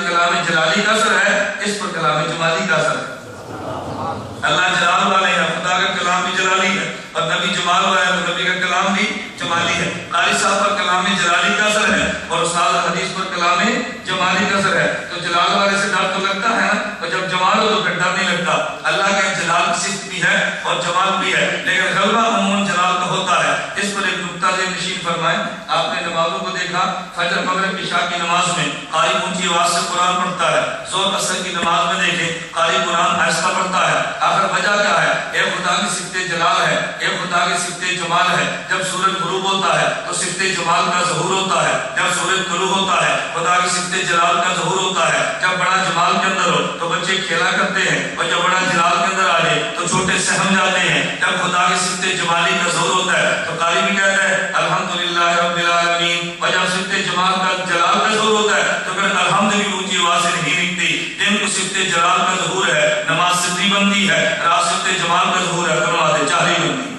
جلالی کا اثر ہے، اس پر کلام جمالی کا اثر ہے۔ اللہ جلال والے ہیں، خدا کا کلام بھی جلالی ہے، اور نبی جمال والا ہے تو نبی کا کلام بھی جمالی ہے۔ قاری صاحب پر کلام جلالی کا اثر ہے اور استاد حدیث پر کلام جمالی کا اثر ہے۔ تو جلال والے سے ڈر تو لگتا ہے نا، اور جب جمال ہو تو پھر ڈر نہیں لگتا۔ اللہ کا جلال کی صفت بھی ہے اور جمال بھی ہے، لیکن غلبہ عموماً جلال کا ہوتا ہے۔ اس پر ایک نکتہ نشین فرمائیں، آپ نے نمازوں کو دیکھا، فجر مغرب عشاء کی نماز میں قاری اونچی آواز سے قرآن پڑھتا ہے، ظہر عصر کی نماز میں دیکھیں قاری قرآن آہستہ پڑھتا ہے۔ آخر وجہ کیا ہے؟ اے خدا کی صفت جلال ہے، اے خدا کی صفت جمال ہے۔ جب سورج غروب ہوتا ہے تو صفت جمال کا ظہور ہوتا ہے، جب سورج طلوع ہوتا ہے خدا کی صفت جلال کا ظہور ہوتا ہے۔ جب بڑا جمال کے اندر ہو تو بچے کھیلا کرتے ہیں، اور جب بڑا جلال کے اندر آ جائے تو چھوٹے سہم جاتے ہیں۔ جب خدا کی صفت جمالی کا ظہور ہوتا ہے تو قاری بھی کہتا ہے الحمدللہ رب العالمین، اور جب صفت جمال کا جلال کا ظہور ہوتا ہے تو پھر الحمد بھی اونچی آواز سے نہیں نکلتی۔ دن کو صفت جلال کا ظہور ہے، نماز سری بنتی ہے، رات صفت جمال کا ظہور ہے، کلمات جہری بنتی ہے۔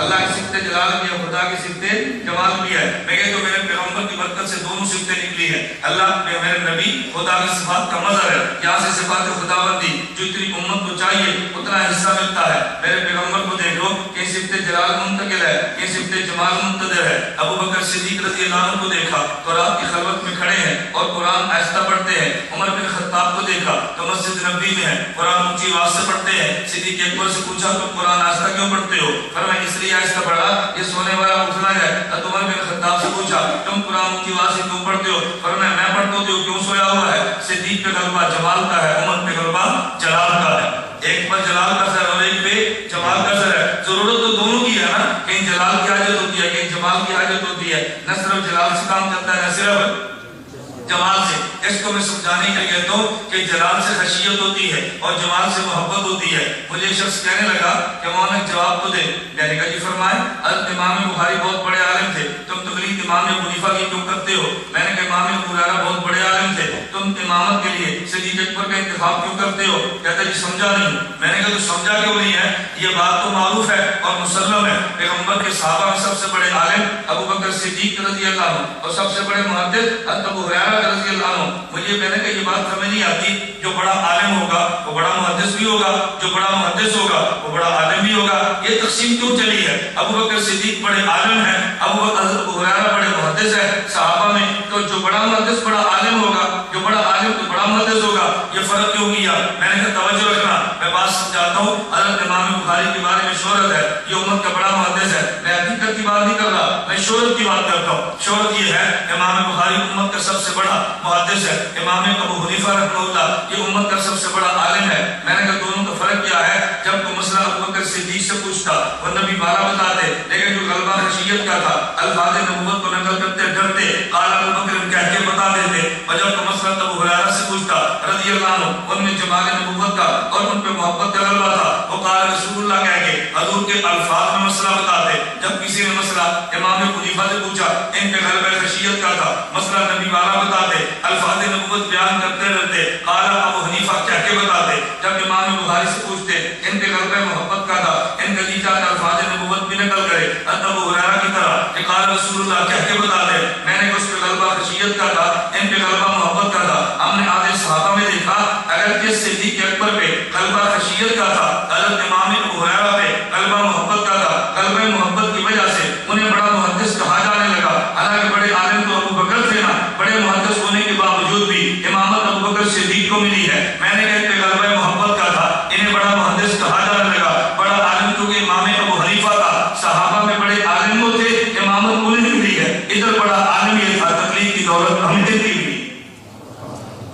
اللہ کی صفت جلال بھی ہے، خدا کی صفت جمال بھی ہے۔ میں کہتا ہوں میرے پیغمبر کی برکت سے دونوں صفتیں نکلی ہیں۔ اللہ میرے نبی خدا کی صفات کا مظہر ہے، یہاں سے صفات خداوندی جو اتنی امت کو چاہیے اتنا حصہ ملتا ہے۔ میرے پیغمبر کو دیکھ لو کہ صفت جلال منتقل ہے، کہ صفت جمال منتظر ہے۔ ابو بکر صدیق رضی اللہ عنہ کو دیکھا تو رات کی خلوت میں کھڑے ہیں اور قرآن آہستہ پڑھتے ہیں۔ عمر بن خطاب کو دیکھا تو مسجد نبوی میں ہے، قرآن اونچی آواز سے پڑھتے ہیں۔ صدیق اکبر سے پوچھا تم قرآن آہستہ کیوں پڑھتے ہو؟ فرمایا اس لیے آہستہ پڑھا یہ سونے والا اٹھنا ہے۔ عمر بن خطاب سے پوچھا تم قرآن اونچی آواز سے کیوں پڑھتے ہو؟ فرمایا میں پڑھتا ہوں کیوں سویا ہوا ہے۔ صدیق پہ غلبہ جمال کا ہے، عمر پہ غلبہ جلال کا ہے۔ ایک پر جلال کا اثر اور ایک پہ جمال کا اثر ہے۔ ضرورت تو دونوں کی ہے نا، کہیں جلال کی حاجت ہوتی ہے، کہیں جمال کی حاجت ہوتی ہے۔ نہ صرف جلال سے کام چلتا ہے، نہ صرف جمال سے۔ اس کو میں سمجھانے کے لیے کہتا ہوں کہ جلال سے خشیت ہوتی ہے اور جمال سے محبت ہوتی ہے۔ مجھے ایک شخص کہنے لگا کہ مولانا جواب تو دے، میں نے کہا جی فرمائے۔ حضرت امام بخاری بہت بڑے عالم تھے، تم تقلید امام ابو حنیفہ کی کیوں کرتے ہو؟ میں نے کہا امام ابو ہریرہ بہت بڑے عالم تھے، تم امامت کے لیے صدیق اکبر کا انتخاب کیوں کرتے ہو؟ کہتا جی سمجھا نہیں۔ میں نے کہا تو سمجھا کیوں نہیں ہے؟ یہ بات تو معروف ہے اور مسلم ہے، پیغمبر کے صحابہ میں سب سے بڑے عالم ابو بکر صدیق رضی اللہ عنہ اور سب سے بڑے محدث حضرت ابو ہریرہ رضی اللہ عنہ۔ مجھے میں نے کہا یہ بات ہمیں نہیں آتی، جو بڑا عالم ہوگا وہ بڑا محدث بھی ہوگا، جو بڑا محدث ہوگا وہ بڑا عالم بھی ہوگا۔ یہ تقسیم کیوں چلی ہے؟ ابو بکر صدیق بڑے عالم ہیں، حضرت ابو ہریرہ بڑے محدث ہیں صحابہ میں، تو جو بڑا محدث بڑا عالم ہوگا، جو بڑا عالم تو بڑا محدث ہوگا۔ یہ فرق کیوں کیا؟ میں نے کہا توجہ رکھنا، میں بات سمجھاتا ہوں۔ حضرت امام بخاری کے بارے میں شہرت ہے یہ امت کا بڑا محدث ہے، میں حقیقت کی بات نہیں کر رہا، میں شہرت کی بات کرتا ہوں۔ شہرت یہ ہے امام بخاری امت کا سب سے بڑا محدث ہے، امام ابو حنیفہ رحمہ اللہ یہ امت کا سب سے بڑا عالم ہے۔ میں نے کہا دونوں کا فرق کیا ہے؟ جب کوئی مسئلہ ابو بکر صدیق سے پوچھتا وہ نبی بالا بتاتے، لیکن جو غلبہ خشیت کا تھا الفاظ نبوت کو نقل کرتے ڈرتے قال ابو بکر کہہ کے بتا دیتے، اور جب کوئی مسئلہ ابو ہریرہ سے پوچھتا رضی اللہ عنہ ان میں جمال نبوت کا اور ان پہ محبت کا غلبہ تھا، وہ قال رسول اللہ کہہ کے حضور کے الفاظ میں مسئلہ بتاتے۔ جب کسی نے مسئلہ امام ابو حنیفہ سے پوچھا ان پہ غلبہ خشیت کا تھا، مسئلہ نبی بالا بتاتے، الفاظ نبوت بیان کرتے رہتے، قال ابو حنیفہ کہہ کے بتاتے۔ جب امام بخاری سے پوچھتے ان کے غلبہ محبت کا تھا، ان کا جی چاہتا الفاظ نبوت بھی نقل کرے حضرت ابو ہریرہ کی طرح کہ قال رسول اللہ کہہ کے بتاتے، میں نے اس پہ غلبہ خشیت کا تھا، ان پہ غلبہ محبت کا تھا۔ ہم نے آدھے صحابہ میں دیکھا اگر کس صدیق اکبر پہ غلبہ خشیت کا تھا، حضرت امام ابو ہریرہ پہ غلبہ محبت کا تھا، غلبہ محبت کی وجہ سے انہیں بڑا محدث کہا جانے لگا، حالانکہ بڑے عالم تو ابو بکر تھے نا، بڑے محدث ہونے کے باوجود بھی امامت ابو بکر صدیق کو ملی ہے۔ میں نے کہا کہ غلبہ محبت کا تھا، انہیں بڑا محدث کہا جانے لگا، بڑا عالم کیونکہ امام ابو حنیفہ تھا، صحابہ میں بڑے عالم وہ تھے، امامت انہیں ملی ہے، ادھر بڑا عالم یہ تھا، تقلید کی دولت ہمیں دیتی ملی۔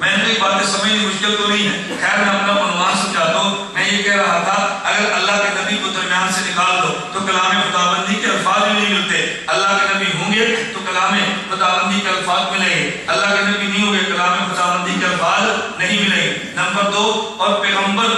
میں نے ایک باتیں سمجھنی مشکل تو نہیں ہے، خیر میں اپنا عنوان سمجھاتا ہوں۔ میں یہ کہہ رہا تھا اگر اللہ کے نبی کو درمیان سے نکال دو تو کلام خداوندی کے الفاظ بھی نہیں ملتے۔ اللہ کے نبی ہوں گے تو کلام خداوندی کے الفاظ ملیں گے، اللہ کے نبی نہیں ہوں گے کلام خداوندی کے الفاظ نہیں ملیں گے۔ نمبر 2، اور پیغمبر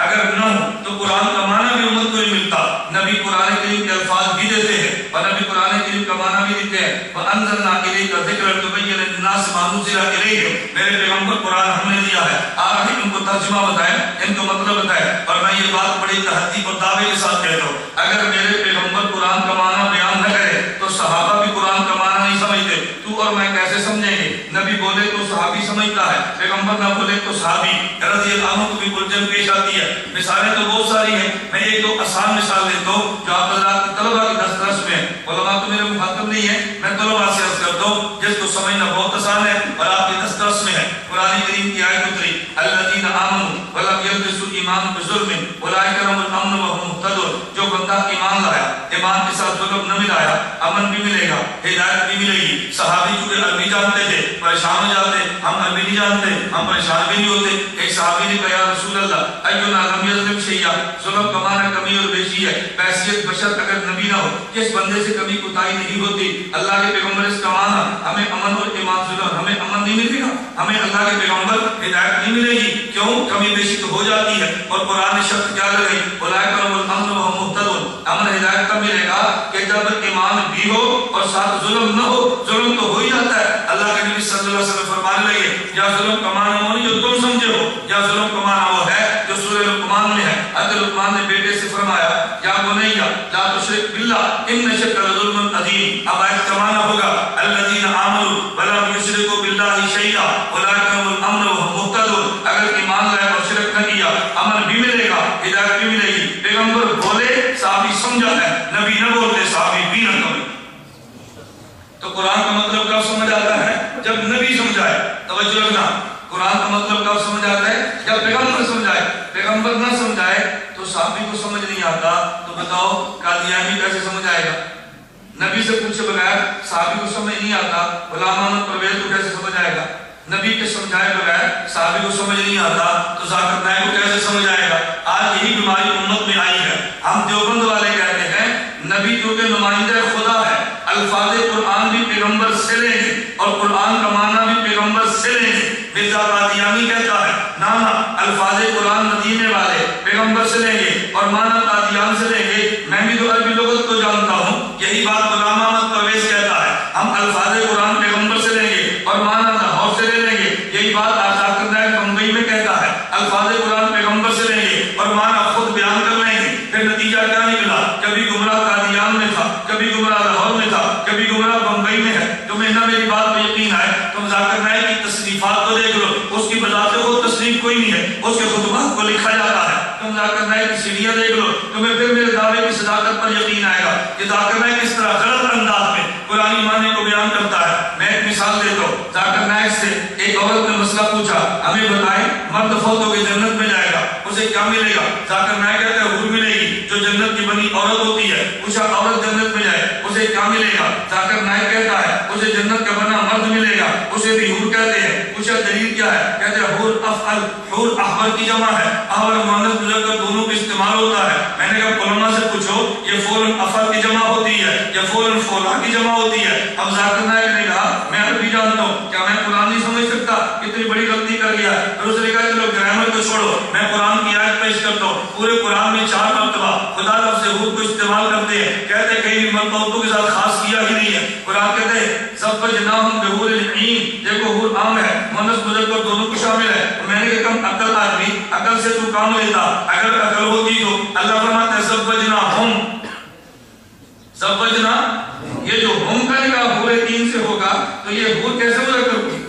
اگر نہ ہو تو قرآن کا معنی بھی امت کو نہیں ملتا۔ نبی قرآن کریم کے الفاظ بھی دیتے ہیں اور نبی قرآن کریم کا معنی بھی دیتے ہیں۔ وَأَنزَلْنَا إِلَيْكَ الذِّكْرَ لِتُبَيِّنَ لِلنَّاسِ مَا نُزِّلَ إِلَيْهِمْ، میرے پیغمبر قرآن ہم نے دیا ہے، آپ ہی ان کو ترجمہ بتائیں، ان کو مطلب بتائیں. اور میں یہ بات بڑی تحدید اور دعوے کے ساتھ کہتا ہوں، اگر میرے پیغمبر قرآن کا معنی بیان نہ کرے تو صحابہ بھی قرآن کا معنی نہیں سمجھتے. تو اور میں کیسے سمجھیں گے؟ نبی بولے تو صحابی سمجھتا ہے، پیغمبر نہ بولے تو صحابی رضی اللہ عنہ کو بھی الجھن پیش آتی ہے. مثالیں تو بہت ساری ہیں، میں ایک دو آسان مثال دیتا ہوں جو آپ حضرات طلباء کی درس میں. علماء تو میرے مخاطب نہیں ہے، میں طلباء سے عرض کرتا ہوں جس کو سمجھنا بہت آسان ہے اور آپ کے درس میں ہے. قرآن کریم کی آیت اتری الذین آمنوا ولم یلبسوا ایمانهم بظلم اولئک لهم الامن وهم مهتدون. جو بندہ ایمان لایا، ایمان کے ساتھ ظلم نہ ملایا، امن بھی ملے گا، ہدایت بھی ملے گی. صحابی چونکہ عربی جانتے تھے پریشان ہو جاتے، ہم عربی نہیں جانتے ہم پریشان بھی نہیں ہوتے. ایک صحابی نے کہا یا رسول اللہ اینا لم یظلم شیئا، ظلم کا معنی کمی اور بیشی ہے. بحیثیت بشر اگر نبی نہ ہو کس بندے سے کمی کوتاہی نہیں ہوتی. اللہ کے پیغمبر اس کا معنی ہمیں امن اور ایمان ظلم، ہمیں امن نہیں ملے گا، ہمیں اللہ کے پیغمبر ہدایت نہیں ملے گی. کیوں؟ کمی بیشی تو ہو جاتی ہے. اور قرآن نے شرط کیا لگائی اولئک لهم الامن وهم مهتدون. امن ہدایت تب ملے گا کہ جب ایمان بھی ہو اور ساتھ ظلم نہ ہو. ظلم تو ہو ہی جاتا ہے. اللہ کے نبی صلی اللہ علیہ وسلم فرمانے لگے یا ظلم کا معنی وہ نہیں جو تم سمجھے ہو، یا ظلم کا معنی وہ ہے جو سورہ لقمان میں ہے. حضرت لقمان نے بیٹے سے فرمایا یا بنیا لا تشرک باللہ ان الشرک لظلم عظیم. اب آیت کا معنی ہوگا الذین آمنوا ولم یشرکوا باللہ شیئا اولئک لهم الامن وهم مهتدون. اگر ایمان لائے اور شرک نہ کیا امن بھی ملے گا، ہدایت بھی ملے گی. پیغمبر بولے صحابی سمجھا ہے، نبی نہ بولتے صحابی بھی نہ کرے. تو قرآن کا مطلب کب سمجھ آتا ہے؟ جب نبی سمجھائے. توجہ رکھنا، قرآن کا مطلب کب سمجھ آتا ہے؟ جب پیغمبر سمجھائے. پیغمبر نہ سمجھائے تو صحابی کو سمجھ نہیں آتا. تو بتاؤ قادیانی کیسے سمجھ آئے گا؟ نبی سے پوچھے بغیر صحابی کو سمجھ نہیں آتا. غلام احمد پرویز کو کیسے سمجھ آئے گا؟ نبی کے سمجھائے بغیر صحابی کو سمجھ نہیں آتا تو ذاکر نائک کو کیسے سمجھ آئے گا؟ آج یہی بیماری امت میں آئی ہے. ہم دیوبند والے کہتے ہیں نبی کیونکہ نمائندہ خدا ہے، الفاظ قرآن بھی پیغمبر سے لیں گے اور قرآن کا معنی بھی پیغمبر سے لیں گے. مرزا قادیانی کہتا ہے نہ الفاظ قرآن مدینے والے پیغمبر سے لیں گے اور معنی قادیان سے لیں گے. میں بھی تو عربی لغت کو جانتا ہوں. یہی بات غلام احمد پرویز کہتا ہے ہم الفاظ قرآن پیغمبر سے لیں گے اور معنی لاہور سے لے لیں گے. یہی بات ذاکر نائک بمبئی میں کہتا ہے الفاظ قرآن پیغمبر سے لیں گے اور معنی خود بیان کر لیں گے. پھر نتیجہ کیا نکلا؟ کبھی گمراہ قادیان میں تھا، کبھی گمراہ لاہور میں تھا، کبھی گمراہ بمبئی میں ہے. تمہیں نہ میری بات پہ یقین ہے تم ذاکر نائک کی تصنیفات کو دیکھ لو، اس کی بذات خود تصنیف کوئی نہیں ہے، اس کے خطبات کو لکھا جاتا ہے. تم ذاکر نائک کی سیڑھیاں دیکھ لو، تمہیں پھر میرے دعوے کی صداقت پر یقین آئے گا کہ ذاکر نائک اس طرح غلط انداز میں قرآن معنی کو بیان کرتا ہے. میں ایک مثال دیتا ہوں. ذاکر نائک سے ایک عورت نے مسئلہ پوچھا ہمیں بتائیں مرد فوت ہو کے جنت میں جائے گا اسے کیا ملے گا؟ ذاکر نائک کہتا ہے حور ملے گی جو جنت کی بنی عورت ہوتی ہے. پوچھا عورت جنت میں جائے اسے کیا ملے گا؟ ذاکر نائک کہتا ہے اسے جنت کا بنا مرد ملے گا، اسے بھی حور کہتے ہیں. پوچھا دلیل کیا ہے؟ کہتے ہیں حور افعل، حور احبر کی جمع ہے، احبر مؤنث مذکر دونوں کا استعمال ہوتا ہے. میں نے کہا علماء سے پوچھو یہ فولاً افعل کی جمع ہوتی ہے یا فولاً فولا کی جمع ہوتی ہے؟ اب ذاکر نائک نے کہا میں عربی جانتا ہوں، کیا میں قرآن نہیں سمجھ سکتا؟ کتنی بڑی غلطی کر گیا. پھر اس نے کہا چلو گرامر کو چھوڑو میں قرآن کی آیت پیش کرتا ہوں. پورے قرآن میں 4 مرتبہ خدا لفظ حور کو استعمال کرتے ہیں. کہتے ہیں کہیں بھی مرد عورتوں کے ساتھ خاص کیا ہی نہیں ہے. قرآن کہتے ہیں زوجناہم بحور عین، دیکھو حور عام ہے مؤنث مذکر دونوں کو شامل ہے. میں نے کہا کم عقل آدمی عقل سے تو کام لیتا، اگر عقل ہوتی تو اللہ فرماتا ہے زوجناہم. زوجنا یہ جو ہم کا نکاح حور عین سے ہوگا تو یہ حور کیسے مذکر ہوگی؟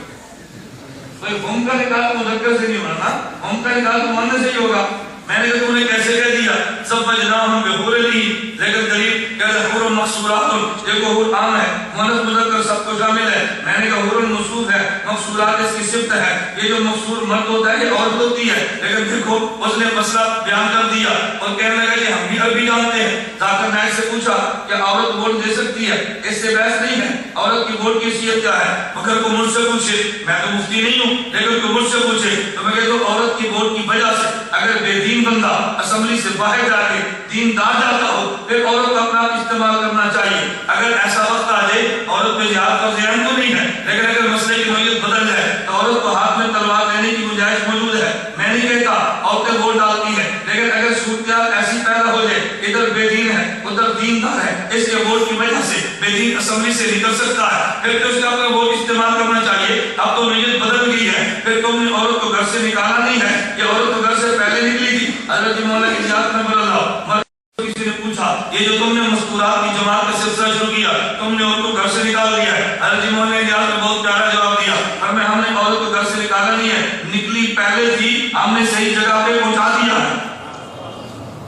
بھائی ہم کا نکاح تو مذکر سے نہیں ہونا نا، ہم کا نکاح تو مؤنث سے ہی ہوگا. میں نے کہا تم نے کیسے کہہ دیا زوجناہم بحور عین؟ لیکن دلیل کہتے ہیں حور مقصورات، دیکھو حور عام ہے مؤنث مذکر سب کو شامل ہے. میں نے کہا حور موصوف ہے، مقصورات اس کی صفت ہے. یہ جو مقصور مرد ہوتا ہے یہ عورت ہوتی ہے. لیکن دیکھو اس نے مسئلہ بیان کر دیا اور کہنے لگا کہ ہم بھی عربی جانتے ہیں. ذاکر نائک سے پوچھا کہ عورت ووٹ دے سکتی ہے؟ اس سے بحث نہیں ہے. عورت کی ووٹ کی حیثیت کیا ہے؟ مگر کو مجھ سے پوچھے، میں تو مفتی نہیں ہوں لیکن کو مجھ سے پوچھے تو میں کہتا ہوں عورت کی ووٹ کی وجہ سے اگر بے دین بندہ اسمبلی سے باہر جا کے دیندار جاتا ہو پھر عورت کو اپنا استعمال کرنا چاہیے. اگر ایسا وقت آ جائے عورت پہ جہاد کا ذہن تو نہیں ہے لیکن اگر مسئلے کی نوعیت بدل جائے تو عورت کو ہاتھ میں تلوار دینے کی گنجائش موجود ہے. میں نہیں کہتا عورتیں ووٹ ڈالتی ہیں لیکن اگر صورتحال ایسی پیدا ہو جائے ادھر بے دین ہے ادھر دیندار ہے، اس کے ووٹ کی وجہ سے بے دین اسمبلی سے نکل سکتا ہے، پھر تو اس کا اپنا ووٹ استعمال کرنا چاہیے. اب تو نوعیت بدل گئی ہے. پھر تم نے عورت کو گھر سے نکالا نہیں ہے، یہ عورت تو گھر سے پہلے نکلی تھی۔ حضرت مولا کی اجازت میں بولا کسی نے پوچھا یہ جو تم نے مذکورات کی جماعت کا سلسلہ شروع کیا تم نے عورت کو گھر سے نکال دیا ہے؟ حضرت مولا نے اجازت میں بہت پیارا جواب دیا، ہم نے عورت کو گھر سے نکالا نہیں ہے، نکلی پہلے تھی ہم نے صحیح جگہ پہ پہنچا دیا،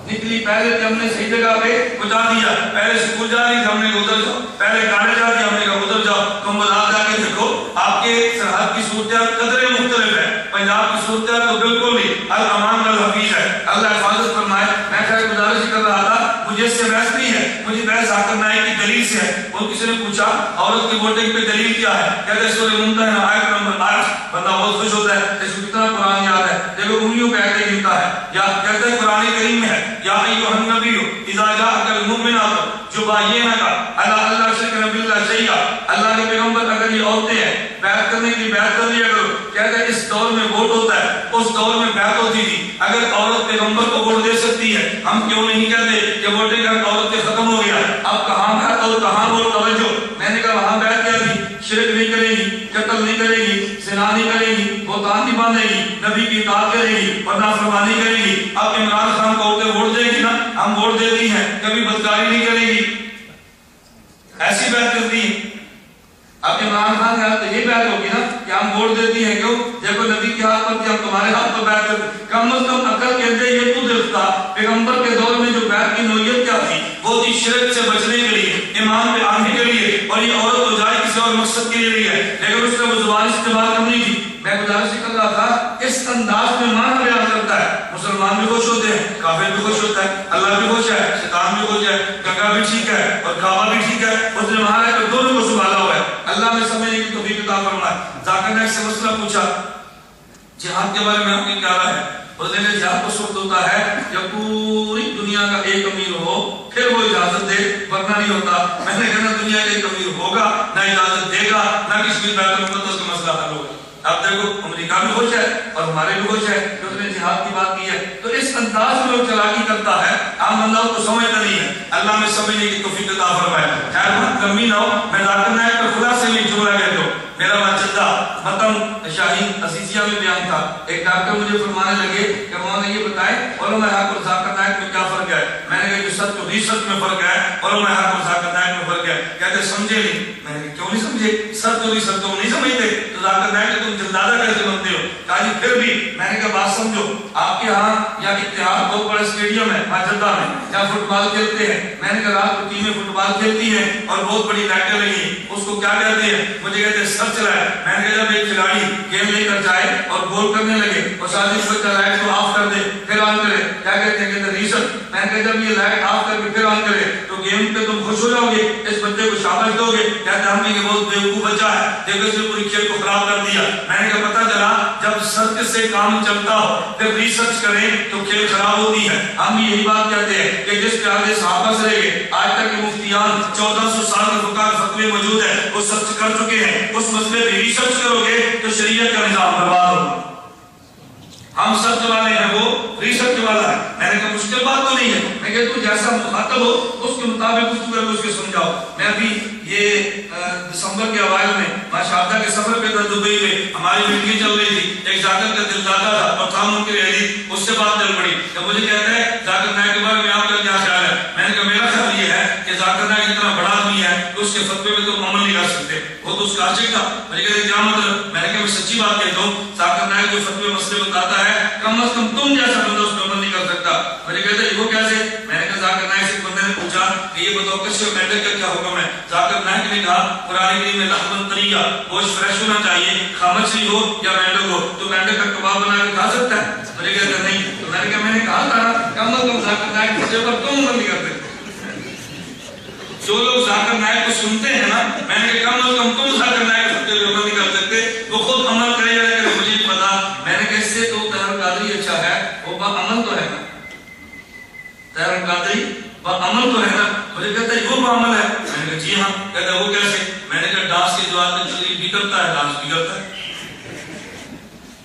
نکلی پہلے تھی ہم نے صحیح جگہ پہ پہنچا دیا۔ پہلے سکول جا رہی تھی ہم نے ادھر جاؤ، پہلے کانے جا رہی ہم نے کہا ادھر جاؤ۔ تم بازار جا کے دیکھو آپ کے سرحد کی صورتحال قدرے مختلف ہے، پنجاب کی صورتحال تو بالکل نہیں، الامان الحفیظ ہے، اللہ حفاظت فرمائے۔ میں خیر گزارش کر رہا تھا، مجھے اس سے بحث نہیں ہے، مجھے بحث ذاکر نائک کی دلیل سے ہے۔ وہ کسی نے پوچھا عورت کی ووٹنگ پہ دلیل کیا ہے؟ کہتے ہیں سورہ ممتحنہ آیت نمبر 8، بندہ بہت خوش ہوتا ہے اس کو کتنا قرآن یاد ہے، دیکھو انگلیوں پہ ایسے گنتا ہے، یا کہتے ہیں قرآن کریم میں ہے یا ایھا النبی اذا جاءک المؤمنات یباینک علی اللہ یشرکن باللہ شیئا، اللہ کے پیغمبر اگر یہ عورتیں ہیں بیعت کرنے کی بیعت کر لیا کرو۔ کہتے ہیں اس دور میں ووٹ ہوتا ہے، اس دور میں بیعت ہوتی تھی، اگر عورت پیغمبر کو ووٹ دے سکتی ہے ہم کیوں نہیں کہتے کہ ووٹنگ کا عورت کے ختم ہو گیا، اب کہاں بیعت اور کہاں ووٹ؟ توجہ، میں نے کہا وہاں بیعت کیا تھی، شرک نہیں کرے گی، قتل نہیں کرے گی، زنا نہیں کرے گی، بہتان نہیں باندھے گی، نبی کی اطاعت کرے گی اور نافرمانی کرے گی۔ اب عمران خان کو عورتیں ووٹ دے گی نا، ہم ووٹ دیتی ہیں، کبھی بدکاری نہیں کرے گی، ایسی بیعت کرتی ہیں۔ اب عمران خان کے ہاتھ یہ بیعت ہوگی نا کہ ہم ووٹ دیتی ہیں، کیوں؟ جب کوئی نبی کے ہاتھ پر تھی ہم تمہارے ہاتھ پر بیعت کرتے، کم از کم عقل کہتے یہ تو دیکھتا پیغمبر کے دور میں جو بیعت کی نوعیت کیا تھی، وہ تھی شرک سے بچنے کے لیے، ایمان پہ آنے کے لیے، اور یہ عورت ہو جائے کسی اور مقصد کے لیے ہے، لیکن اس نے وہ زبان استعمال کرنی تھی۔ میں گزارش کر رہا تھا اس انداز میں معنی بیان کرتا ہے، مسلمان بھی خوش ہوتے ہیں، کافر بھی خوش ہوتا ہے، اللہ بھی خوش ہے، شیطان بھی خوش ہے، گنگا بھی ٹھیک ہے اور کعبہ بھی ٹھیک ہے، اس نے وہاں رہ کر دونوں کو سنبھالا ہوا ہے۔ اللہ نے سمجھنے کی توفیق عطا فرمائے۔ ذاکر نائک سے مسئلہ پوچھا جہاد کے بارے میں آپ کی کیا رائے ہے؟ اس نے کہا جہاد اس وقت ہوتا ہے جب پوری دنیا کا ایک امیر ہو پھر وہ اجازت دے، ورنہ نہیں ہوتا۔ میں نے کہا دنیا کا ایک امیر ہوگا نہ اجازت دے گا نہ کسی بھی بیت المقدس کا مسئلہ حل ہوگا۔ اب دیکھو امریکہ بھی خوش ہے اور ہمارے بھی خوش ہے کہ اس نے جہاد کی بات کی ہے، تو اس انداز میں وہ چلاکی کرتا ہے، عام بندہ کو سمجھتا نہیں ہے۔ اللہ میں سمجھنے کی توفیق عطا فرمائے۔ خیر بات کمی نہ ہو، میں ذاکر نائک پر خدا سے بھی جملہ کہتا ہوں۔ میرا مجدہ متن شاہین عزیزیہ میں بیان تھا، ایک ڈاکٹر مجھے فرمانے لگے کہ انہوں نے یہ بتائے علماء حق اور ذاکر نائک میں کیا فرق ہے؟ میں نے کہا کہ سچ و ریسرچ میں فرق ہے، علماء حق اور ذاکر نائک میں فرق ہے۔ کہتے سمجھے نہیں؟ میں نے کہا کیوں نہیں سمجھے؟ سچ و ریسرچ تم نہیں سمجھتے تو ذاکر نائک تم جلدادہ کیسے بنتے ہو؟ کہا جی پھر بھی میں نے کہا بات سمجھو، آپ کے ہاں یا اتحاد بہت بڑا اسٹیڈیم ہے ماجدہ میں جہاں فٹ بال کھیلتے ہیں، میں نے کہا رات کو ٹیمیں فٹ بال کھیلتی ہیں اور بہت بڑی لائٹیں لگی ہیں، اس کو کیا کہتے ہیں؟ مجھے کہتے ہیں سب چلائے۔ میں نے کہا جب ایک کھلاڑی گیم لے کر جائے اور گول کرنے لگے اور ساتھی بچہ لائٹ کو آف کر دے پھر آن کرے، کیا کہتے ہیں؟ کہتے ہیں ریسرچ۔ میں نے کہا جب یہ لائٹ آف کر کے پھر آن کرے تو گیم پہ تم خوش ہو جاؤ گے، اس بچے کو شاباش دو گے؟ کہتے ہیں ہم نے کہ بہت بیوقوف بچہ ہے، دیکھو اس نے پوری کھیل کو خراب کر دیا۔ میں نے کہا پتہ چلا جب سچ سے کام چلتا ہو پھر ریسرچ کریں تو کھیل خراب ہوتی ہے۔ ہم بھی یہی بات کہتے ہیں کہ جس پیارے صحابہ سے لے کے آج تک کے مفتیان 1400 سال کے فقہ فتوے موجود ہیں، وہ سچ کر چکے ہیں، اس مسئلے پہ ریسرچ کرو گے تو شریعت کا نظام برباد ہوگا۔ ہم سچ والے ہیں، وہ ریسرچ والا ہے۔ میں نے کہا مشکل بات تو نہیں ہے، میں کہتا ہوں جیسا مخاطب ہو اس کے مطابق اس کو اس کے سمجھاؤ۔ میں ابھی یہ دسمبر کے اوائل میں ماشاءاللہ کے سفر پہ تھا دبئی میں، ہماری میٹنگ چل رہی تھی، ایک ذاکر کا دلدادہ تھا اور تھا منکر علی، اس سے بات چل پڑی تو مجھے کہتا ہے ذاکر نائک کے بارے میں آپ کا کیا خیال ہے؟ میں نے کہا میرا خیال یہ ہے کہ ذاکر نائک اتنا بڑا آدمی ہے کہ اس کے فتوے میں تم عمل نہیں کر سکتے، وہ تو اس کا عاشق تھا۔ مجھے کہتے کیا مطلب؟ میں نے کہا میں سچی بات کہتا ہوں، ذاکر نائک جو فتوے مسئلے بتاتا ہے کم از کم تم جیسا بندہ اس پہ عمل نہیں کر سکتا۔ مجھے کہتے ہیں وہ کیسے؟ میں نے کہا ذاکر نائک سے بندے نے پوچھا کہ یہ بتاؤ کشف مینڈک کا کیا حکم ہے؟ ذاکر نائک نے کہا قرآن کریم میں لحمن طریہ، گوشت فریش ہونا چاہیے، خامچی ہو یا مینڈک ہو، تو مینڈک کا کباب بنا کے کھا سکتا ہے؟ مجھے کہتے نہیں۔ تو میں نے کہا میں نے کہا تھا کم از کم ذاکر نائک کے پر تم عمل نہیں کرتے۔ جو لوگ ذاکر نائک کو سنتے ہیں نا، میں نے کہا کم از کم تم ذاکر نائک کے عمل نہیں کر سکتے، وہ خود عمل کرے یا نہ کرے مجھے نہیں پتا۔ میں نے کہا اس سے تو طاہر القادری اچھا ہے، وہ با عمل تو ہے نا، طاہر القادری با عمل تو ہے نا۔ مجھے کہتا ہے وہ با عمل ہے؟ میں نے کہا جی ہاں۔ کہتا ہے وہ کیسے؟ میں نے کہا ڈانس کے جواب میں تقریر بھی کرتا ہے، ڈانس بھی کرتا ہے۔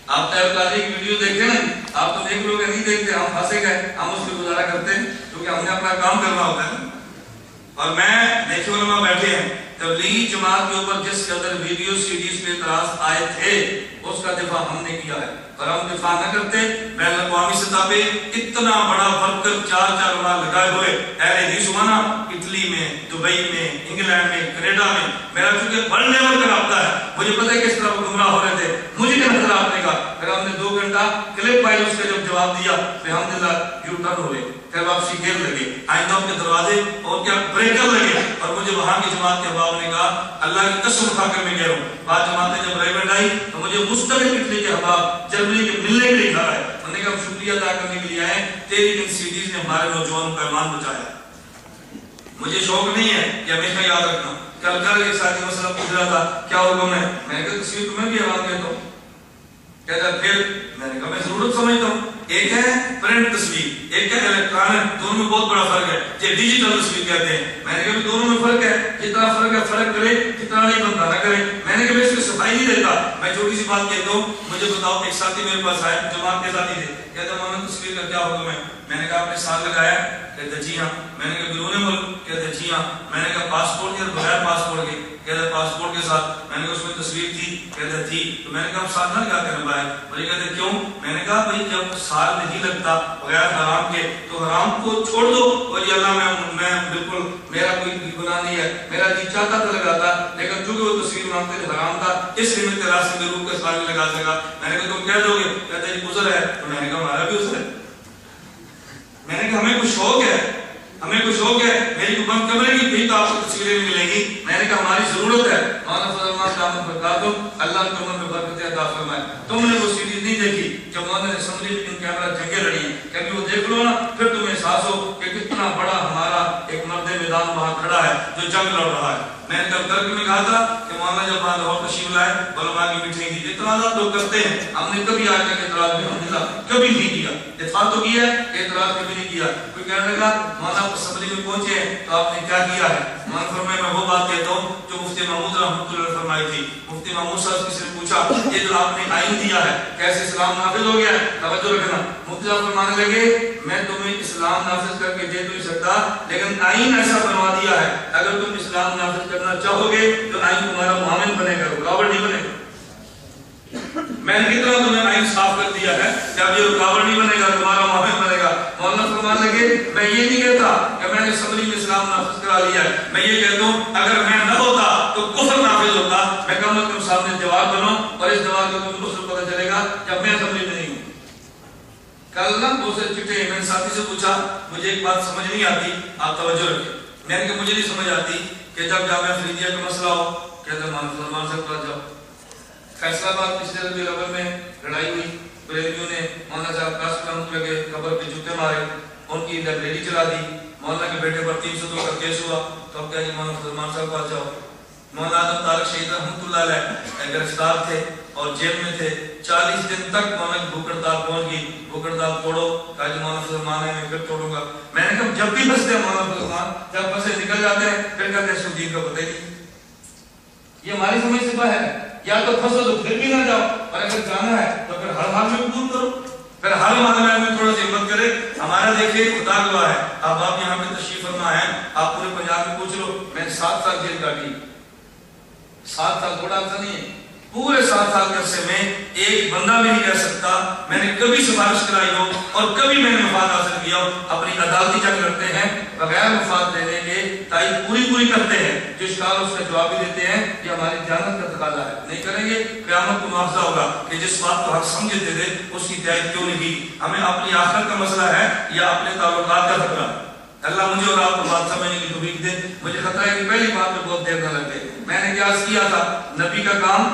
آپ طاہر القادری کی ویڈیو دیکھتے ہیں نا، آپ تو دیکھ لو گے، نہیں دیکھتے، ہم پھنسے گئے، ہم اس پہ گزارا کرتے ہیں کیونکہ ہم نے اپنا کام کرنا ہوتا ہے۔ اور میں دیکھے علماء بیٹھے ہیں، تبلیغی جماعت کے اوپر جس قدر ویڈیو سیڈیز پہ اعتراض آئے تھے اس کا دفاع ہم نے کیا ہے، اور ہم دفاع نہ کرتے بین الاقوامی سطح پہ اتنا بڑا بڑھ کر 4 علماء لگائے ہوئے اہل حدیث ہمارا اٹلی میں، دبئی میں، انگلینڈ میں، کینیڈا میں، میرا چونکہ ورلڈ لیول کا رابطہ ہے، مجھے پتہ ہے کس طرح وہ گمراہ ہو رہے تھے، مجھے کیا نظر آپ نے کہا، پھر ہم نے 2 گھنٹہ کلپ پائی، اس کا جب جواب دیا الحمدللہ یو ٹرن ہوئے، پھر واپسی گیر لگے، آئندہ کے دروازے اور کیا بریکر لگے، اور مجھے وہاں کی جماعت کے احباب نے کہا اللہ کی قسم اٹھا کر میں کہہ رہا ہوں، بعد جماعت نے جب ریونڈ آئی تو مجھے مستقل اٹلی کے احباب جرمنی کے ملنے کے لیے کہا ہے، انہوں نے کہا ہم شکریہ ادا کرنے کے لیے آئے، تیری ان سیڈیز نے ہمارے نوجوانوں کا ایمان بچایا۔ مجھے شوق نہیں ہے کہ ہمیشہ یاد رکھنا، کل ایک ساتھی مسئلہ پوچھ رہا تھا کیا حکم ہے، میں نے کہا تصویر تمہیں بھی حیران کہتا ہوں، کہتا پھر میں نے کہا میں ضرورت سمجھتا ہوں، ایک ہے پرنٹ تصویر، ایک ہے الیکٹرانک، دونوں میں بہت بڑا فرق ہے، یہ ڈیجیٹل تصویر کہتے ہیں، میں نے کہا دونوں میں فرق ہے، جتنا فرق ہے فرق کرے، جتنا نہیں بنتا نہ کرے، میں نے کہا میں اس کی صفائی نہیں دیتا، میں چھوٹی سی بات کہتا ہوں، مجھے بتاؤ ایک ساتھی میرے پاس آئے، جماعت کے ساتھی تھے، کہتا مولانا تصویر کا کیا حکم ہے، میں نے کہا آپ نے سال لگایا، کہتا جی ہاں، میں نے کہا بیرون ملک، کہتا جی ہاں، میں نے کہا پاسپورٹ کے بغیر پاسپورٹ کے، کہتا پاسپورٹ کے ساتھ، میں نے کہا اس میں تصویر تھی، کہتا تھی، تو میں نے کہا سال نہ لگا کر نبھائے، مجھے کہتے کیوں، میں نے کہا بھائی جب سال نہیں لگتا بغیر حرام کے تو حرام کو چھوڑ دو، اور یہ اللہ میں بالکل میرا کوئی گناہ نہیں ہے، میرا جی چاہتا تو لگاتا، لیکن چونکہ وہ تصویر مانگتے تھے حرام تھا، اس لیے میں تیرا سے روح کا سال نہیں لگا سکا، میں نے کہا تم کہہ دو گے، کہتے جی عذر ہے، تو میں نے کہا ہمارا بھی عذر ہے، میں نے کہا ہمیں کچھ شوق ہے، ہمیں کچھ شوق ہے، میری کو بند کمرے کی بھی تو آپ کو تصویریں بھی ملیں گی، میں نے کہا ہماری ضرورت ہے، مولانا فضل اللہ دامت برکاتہ اللہ کی عمر میں برکت عطا فرمائے، تم نے وہ سیریز نہیں دیکھی جب مولانا نے اسمبلی میں ان کیمرہ جنگیں لڑی ہیں، کبھی وہ دیکھ لو نا پھر تمہیں احساس ہو کہ کتنا بڑا ہمارا ایک مرد میدان وہاں کھڑا ہے جو جنگ لڑ رہا ہے۔ میں نے کب ترک میں کہا تھا کہ مولانا جب وہاں لاہور تشریف لائے علماء کی میٹنگ کی، اعتراضات لوگ کرتے ہیں، ہم نے کبھی آج تک اعتراض الحمدللہ کبھی نہیں کیا، دفاع تو کیا ہے، اعتراض کبھی نہیں کیا، کوئی کہنے لگا مولانا اسمبلی میں پہنچے ہیں تو آپ نے کیا کیا ہے، مولانا فرمایا میں وہ بات کہتا ہوں جو مفتی محمود رحمۃ اللہ فرمائی تھی، مفتی محمود صاحب کسی نے پوچھا یہ جو آپ نے آئین دیا ہے کیسے اسلام نافذ ہو گیا ہے، توجہ رکھنا، مفتی صاحب فرمانے لگے میں تمہیں اسلام نافذ کر کے دے تو نہیں سکتا، لیکن آئین ایسا بنوا دیا ہے اگر تم اسلام نافذ کرنا چاہو گے تو آئین تمہارا معاون بنے گا، رکاوٹ نہیں بنے گا۔ میں نے کتنا تمہیں آئین صاف کر دیا ہے کہ اب یہ رکاوٹ نہیں بنے گا، تمہارا معاون بنے گا۔ مولانا فرمانے لگے میں یہ نہیں کہتا کہ میں نے اسمبلی میں اسلام نافذ کرا لیا ہے، میں یہ کہتا ہوں اگر میں نہ ہوتا تو کفر نافذ ہوتا، میں کم از کم سامنے دیوار بنو اور اس دیوار کو تم کو پتہ چلے گا جب میں اسمبلی میں نہیں ہوں۔ کل نا دوسرے چٹے میں نے ساتھی سے پوچھا مجھے ایک بات سمجھ نہیں آتی، آپ توجہ رکھیں، میں نے کہا مجھے نہیں سمجھ آتی کہ جب جامعہ فریدیہ کا مسئلہ ہو کہتے ہیں مسلمان سے پڑھ جاؤ، فیصلہ آباد پچھلے ربیع الاول میں لڑائی ہوئی، بریلویوں نے مولانا صاحب قاسم رحمۃ اللہ کے قبر پہ جوتے مارے، ان کی لائبریری چلا دی، مولانا کے بیٹے پر 302 کا کیس ہوا، تو اب کہا جی مولانا مسلمان صاحب پاس جاؤ۔ مولانا آدم طارق شہید رحمۃ اللہ علیہ گرفتار تھے اور جیل میں تھے، 40 دن تک مولانا کی بھوک ہڑتال پہنچ گئی، بھوک ہڑتال توڑو، کہا جی مولانا مسلمان ہے میں پھر توڑوں گا، میں نے کہا جب بھی بستے ہیں مولانا مسلمان، جب بسے نکل جاتے ہیں پھر کہتے ہیں سودین کا پتہ ہی نہیں، یہ ہماری سمجھ سے باہر ہے، یا تو پھنسو تو پھر بھی نہ جاؤ، اور اگر جانا ہے تو پھر ہر حال میں قبول کرو، پھر ہر معاملے میں تھوڑا سی ہمت کرے۔ ہمارا دیکھیے خدا گواہ ہے، اب آپ یہاں پہ تشریف فرما ہیں، آپ پورے پنجاب میں پوچھ لو، میں نے 7 سال جیل کاٹی، 7 سال تھوڑا عرصہ نہیں ہے، پورے 7 سال کے عرصے میں ایک بندہ بھی نہیں کہہ سکتا میں نے کبھی سفارش کرائی ہو اور کبھی میں نے مفاد حاصل کیا ہو۔ اپنی عدالتی جنگ لڑتے ہیں بغیر مفاد لینے کے، تائید پوری کرتے ہیں، جو اشکال اس کا جواب بھی دیتے ہیں، یہ ہماری جانت کا تقاضا ہے، نہیں کریں گے قیامت کو معاوضہ ہوگا کہ جس بات کو حق سمجھتے تھے اس کی تائید کیوں نہیں کی۔ ہمیں اپنی آخرت کا مسئلہ ہے یا اپنے تعلقات کا خطرہ، اللہ مجھے اور آپ کو بات سمجھنے کی توفیق دے۔ مجھے خطرہ ہے کہ پہلی بات میں بہت دیر نہ لگ گئی، میں نے کیا کیا تھا، نبی کا کام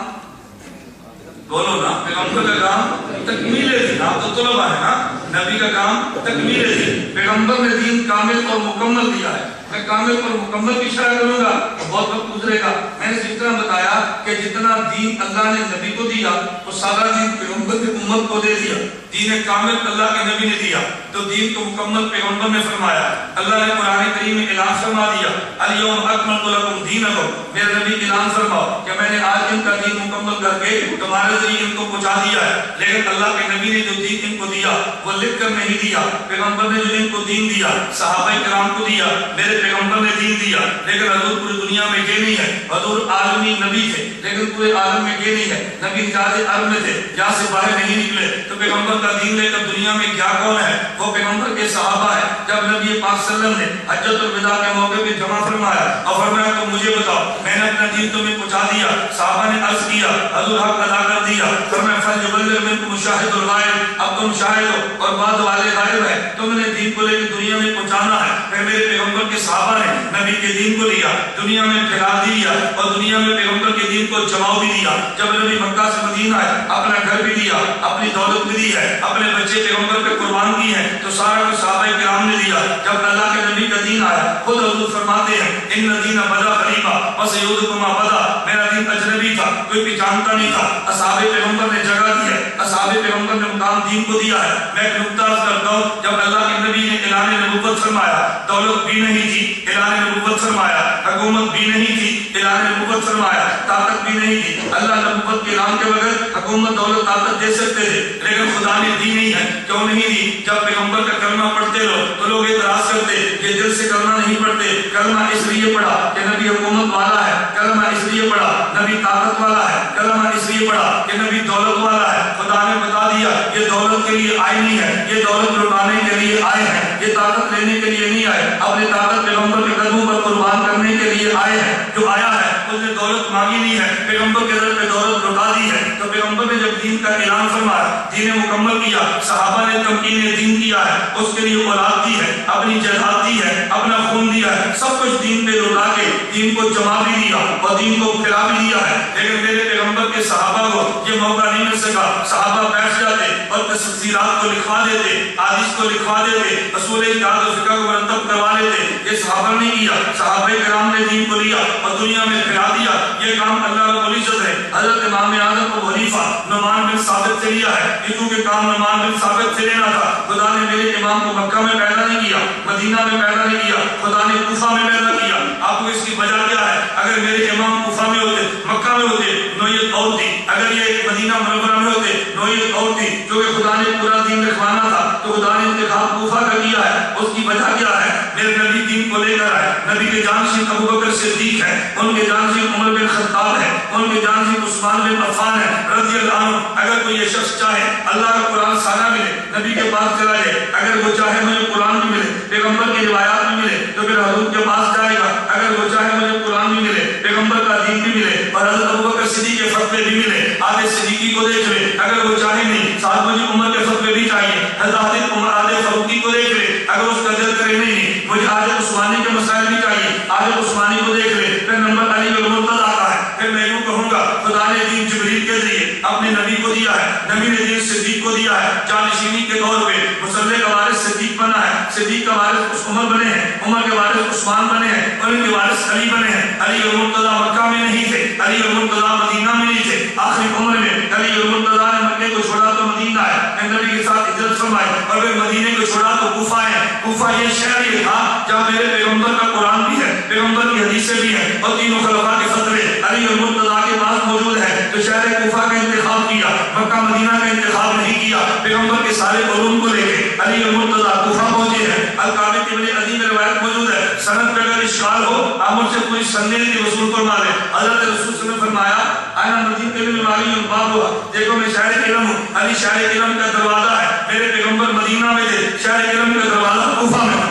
بولو نا، پیغمبر کا کام تکمیل دین، آپ تو طلبہ ہیں نا، نبی کا کام تکمیل دین، پیغمبر نے دین کامل اور مکمل دیا ہے، میں کامل اور مکمل کی شرح کروں گا بہت وقت گزرے گا۔ میں نے جس طرح بتایا کہ جتنا دین اللہ نے نبی کو دیا وہ سارا دین پیغمبر کی امت کو دے دیا، دین کامل اللہ کے نبی نے دیا، تو دین کو مکمل پیغمبر نے فرمایا۔ اللہ نے قرآن کریم میں اعلان فرما دیا، الیوم اکملت لکم دینکم، میرے نبی اعلان فرماؤ کہ میں نے آج ان کا دین مکمل کر کے تمہارے ذریعے ان کو پہنچا دیا ہے۔ لیکن اللہ کے نبی نے جو دین ان کو دیا وہ لکھ کر نہیں دیا، پیغمبر نے جو ان کو دین دیا صحابہ کرام کو دیا، میرے پیغمبر نے دین دیا۔ لیکن حضور پوری دنیا میں یہ نہیں ہے، حضور عالمی نبی تھے لیکن پورے عالم میں یہ نہیں ہے، نبی حجاز عرب میں تھے، یہاں سے باہر نہیں نکلے، تو پیغمبر کا دین لے کر دنیا میں کیا کون ہے؟ وہ پیغمبر کے صحابہ ہے۔ جب نبی پاک صلی اللہ علیہ وسلم نے حجۃ الوداع کے موقع پہ جمع فرمایا اور فرمایا تو مجھے بتاؤ میں نے اپنا دین تمہیں پہنچا دیا، صحابہ نے عرض کیا حضور حق ادا کر دیا، فرمایا فلیبلغ منکم الشاہد الغائب، اب تم شاہد ہو اور بعد والے غائب ہیں، تم نے دین کو لے کے دنیا میں پہنچانا ہے۔ پھر میرے پیغمبر کے صحابہ نے نبی کے دین کو لیا، دنیا میں پھیلا دیا اور دنیا میں پیغمبر کے دین کو جماؤ بھی دیا۔ جب نبی مکہ سے مدینہ آئے اپنا گھر بھی دیا، اپنی دولت بھی دی ہے، اپنے بچے پیغمبر پہ قربان کی ہیں، تو سارا کچھ صحابہ کرام نے دیا۔ جب اللہ کے نبی کا دین آیا خود حضور فرماتے ہیں ان دین بدا غریبا وسیعود کما بدا، میرا دین اجنبی تھا، کوئی بھی جانتا نہیں تھا، اصحاب پیغمبر نے جگہ دی ہے، اصحاب پیغمبر نے مقام دین کو دیا ہے۔ میں ایک نکتہ عرض کرتا ہوں، جب اللہ کے نبی نے اعلان نبوت فرمایا دولت بھی نہیں تھی، اعلان نبوت فرمایا حکومت بھی نہیں تھی، اعلان نبوت فرمایا طاقت بھی نہیں تھی۔ اللہ نبوت کے اعلان کے بغیر حکومت دولت طاقت دے سکتے تھے لیکن خدا نے دی نہیں ہے۔ کیوں نہیں دی؟ جب پیغمبر کا کلمہ پڑھتے لو تو لوگ اعتراض کرتے کہ دل سے کلمہ نہیں پڑھتے، کلمہ اس لیے پڑھا کہ نبی حکومت والا ہے، کلمہ اس لیے پڑھا نبی طاقت والا ہے، کلمہ اس لیے پڑھا کہ نبی دولت والا ہے۔ خدا نے بتا دیا یہ دولت کے لیے آئے نہیں ہے، یہ دولت لٹانے کے لیے آئے ہیں، یہ طاقت لینے کے لیے نہیں آئے، اپنی طاقت پیغمبر کے قدموں پر قربان کرنے کے لیے آئے ہیں۔ جو آیا ہے اس نے دولت مانگی نہیں ہے، پیغمبر کے در پہ دولت لٹا دی ہے۔ تو پیغمبر نے جب دین کا اعلان فرمایا، دین مکمل کیا، صحابہ نے تمکین دین کیا ہے، اس کے لیے اولاد دی ہے، اپنی جائیداد دی ہے، اپنا خون دیا ہے، سب کچھ دین پہ لٹا کے دین کو جمع بھی دیا اور دین کو پھیلا بھی دیا ہے۔ لیکن میرے پیغمبر کے صحابہ کو یہ موقع نہیں مل سکا، صحابہ بیٹھ جاتے اور تفسیرات کو لکھوا دیتے، حدیث کو لکھوا دیتے، اصول اجتہاد و فقہ کو مرتب کروا لیتے۔ یہ صحابہ نے کیا، صحابہ کرام نے دین کو لیا اور دنیا میں پھیلا دیا۔ یہ کام اللہ رب العزت ہے حضرت امام اعظم کو خلیفہ نعمان بن ثابت سے لیا ہے، کیونکہ کام نعمان بن ثابت سے لینا تھا۔ خدا نے میرے امام کو مکہ میں پیدا نہیں کیا، مدینہ میں پیدا نہیں کیا، خدا نے کوفہ میں پیدا کیا۔ آپ کو اس کی وجہ کیا ہے؟ اگر میرے امام کوفہ میں ہوتے، مکہ میں ہوتے، نوعیت اور تھی، اگر یہ مدینہ منورہ میں ہوتے نوعیت اور تھی، کیونکہ خدا نے پورا دین رکھوانا تھا تو خدا نے انتخاب کوفہ کا کیا ہے۔ اس کی وجہ کیا ہے؟ میرے نبی دین کو لے کر آئے، نبی کے جانشین ابو بکر صدیق ہے، ان کے جانشین عمر بن خطاب ہے، ان کے جانشین عثمان بن عفان ہے رضی اللہ عنہ۔ اگر کوئی یہ شخص چاہے اللہ کا قرآن سارا ملے نبی کے پاس چلا جائے، اگر وہ چاہے مجھے قرآن بھی ملے پیغمبر کی روایات بھی ملے تو پھر حضور کے پاس جائے گا۔ اگر وہ چاہے مجھے قرآن بھی ملے پیغمبر کا دین بھی ملے اور حضرت ابو بکر صدیق کے فتوے بھی ملے، آدھے صدیقی کو دیکھ لے۔ اگر وہ چاہے نہیں ساتھ مجھے عمر کے فتوے بھی چاہیے، حضرت عمر آدھے فاروقی کو دیکھ لے۔ اگر اس کا دل کرے نہیں مجھے آدھے عثمانی کے مسائل بھی چاہیے، آدھے عثمانی کو دیکھ لے۔ پھر نمبر علی المرتضی آتا ہے، پھر میں یوں کہوں گا خدا نے دین جبریل کے ذریعے اپنے نبی کو دیا ہے، نبی نے دین صدیق کو دیا ہے۔ جانشینی کے طور پہ مصلح کا وارث صدیق بنا ہے، صدیق کا وارث عمر بنے ہیں، عمر کے وارث عثمان بنے ہیں اور ان کے وارث علی بنے ہیں۔ علی المرتضی مکہ میں نہیں تھے، علی المرتضی مدینہ میں نہیں تھے، آخری عمر میں علی المرتضی نے مکے کو چھوڑا تو مدینہ آئے، نبی کے ساتھ ہجرت فرمائی اور پھر مدینے کو چھوڑا تو کوفہ آئے۔ کوفہ یہ شہر یہ تھا جہاں میرے پیغمبر کا قرآن بھی ہے، پیغمبر کی حدیثیں بھی ہیں اور تینوں خلفاء کے فتوے علی المرتضی کے پاس موجود ہے۔ تو شہر کوفہ کا انتخاب کیا، مکہ مدینہ کا انتخاب نہیں کیا۔ پیغمبر کے سارے علوم کو لے کے علی المرتضی کوفہ پہنچے ہیں۔ القابی ابن عدی میں روایت موجود ہے، سند پہ اگر اشکال ہو آپ مجھ سے پوری سندیں کی وصول فرما لیں۔ حضرت رسول صلی اللہ علیہ وسلم نے فرمایا آنا مدین علم علی الباب ہوا، دیکھو میں شہر علم ہوں، علی شہر علم کا دروازہ ہے۔ میرے پیغمبر مدینہ میں تھے، شہر علم کا دروازہ کوفہ میں تھا،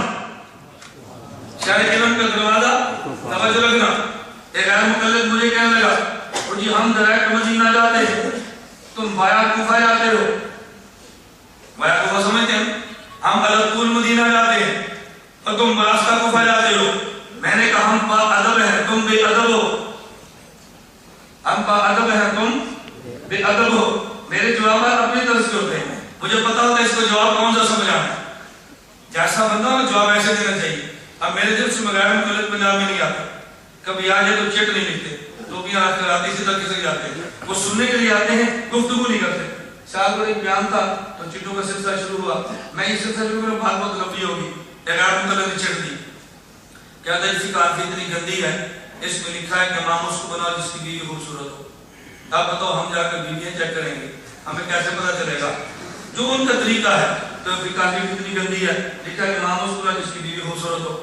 شہر علم کا دروازہ۔ توجہ رکھنا، ایک غیر مقلد مجھے کہنے لگا جی ہم ڈائریکٹ مدینہ جاتے ہیں، تم بایا کوفہ جاتے ہو۔ بایا کوفہ سمجھتے ہیں؟ ہم الکول مدینہ جاتے ہیں اور تم براستہ کوفہ جاتے ہو۔ میں نے کہا ہم با ادب ہیں تم بے ادب ہو، ہم با ادب ہیں تم بے ادب ہو۔ میرے جوابات اپنی طرف سے ہوتے ہیں، مجھے پتا ہوتا ہے اس کو جواب کون سا سمجھانا ہے، جیسا بندہ ہو جواب ایسے دینا چاہیے۔ اب میرے دل سے بغیر مقلد پنجاب میں نہیں آتا، کبھی آ جائے تو چیک نہیں لکھتے، ٹوپیاں رکھ کر آتی سی طرح سے جاتے ہیں، وہ سننے کے لیے آتے ہیں، گفتگو نہیں کرتے۔ سال بھر ایک بیان تھا تو چٹوں کا سلسلہ شروع ہوا. میں یہ سلسلہ شروع کروں بات بہت لمبی ہوگی. ایک آدمی کو لگی چڑھ دی کیا تھا اس کی کافی اتنی گندی ہے اس میں لکھا ہے کہ امام اس کو بناؤ جس کی بیوی خوبصورت ہو. اب بتاؤ ہم جا کر بیویاں چیک کریں گے ہمیں کیسے پتہ چلے گا؟ جو ان کا طریقہ ہے. تو کافی اتنی گندی ہے لکھا ہے کہ امام اس کو جس کی بیوی خوبصورت ہو.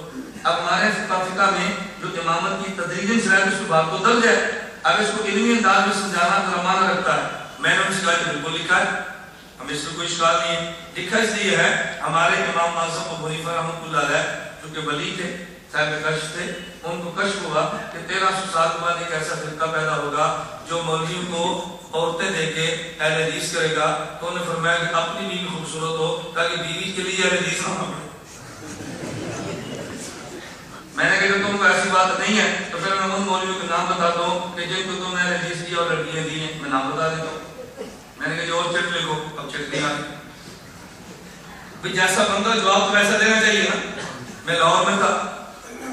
اب ہمارے فقہ میں جو امامت کی تدریجی شرائط اس بات کو درج ہے. اب اس کو علمی انداز میں سمجھانا درمانہ رکھتا ہے. میں نے ان سے کہا کہ بالکل لکھا ہے ہمیں اس میں کوئی اشکال نہیں ہے. لکھا اس لیے ہے ہمارے امام اعظم ابو حنیفہ رحمۃ اللہ علیہ جو کہ ولی تھے صاحب کشف تھے ان کو کشف ہوا کہ 1300 سال کے بعد ایک ایسا فرقہ پیدا ہوگا جو مولویوں کو عورتیں دے کے اہل حدیث کرے گا. تو انہوں نے فرمایا کہ اپنی بیوی خوبصورت ہو تاکہ بیوی کے لیے اہل حدیث نہ ہو. میں نے کہا تم کو ایسی بات نہیں ہے تو پھر میں ان مولویوں کے نام بتاتا ہوں کہ جن کو تم نے اہل حدیث کی اور لڑکیاں دی ہیں میں نام بتا دیتا ہوں. میں نے کہا جو اور چٹ لکھو. اب چٹ نہیں آتی بھئی جیسا بندہ جواب تو ویسا دینا چاہیے نا. میں لاہور میں تھا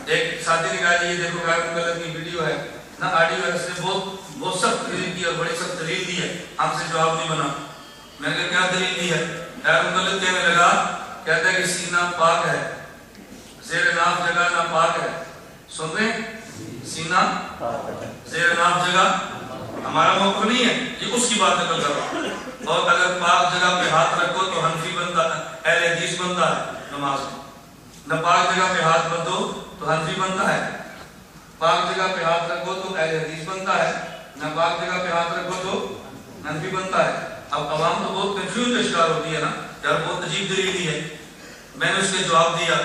ایک ساتھی نے کہا یہ دیکھو غیر مقلد کی ویڈیو ہے نہ آڈیو ہے. اس نے بہت سخت دلیل کی اور بڑی سخت دلیل دی ہے ہم سے جواب نہیں بنا. میں نے کہا کیا دلیل دی ہے؟ غیر مقلد کہنے لگا کہتا ہے کہ سینہ پاک ہے زیر ناف جگہ ناپاک ہے. سن رہے ہیں؟ سینہ زیر ناف جگہ ہمارا موقع نہیں ہے یہ اس کی بات نکل رہا. اور اگر پاک جگہ پہ ہاتھ رکھو تو حنفی بنتا ہے اہل حدیث بنتا ہے نماز میں. نہ پاک جگہ پہ ہاتھ بندھو تو حنفی بنتا ہے. پاک جگہ پہ ہاتھ رکھو تو اہل حدیث بنتا ہے. نہ پاک جگہ پہ ہاتھ رکھو تو حنفی بنتا ہے. اب عوام تو بہت کنفیوز کا شکار ہوتی ہے نا یار بہت عجیب دلیل دی ہے. میں نے اس کے جواب دیا.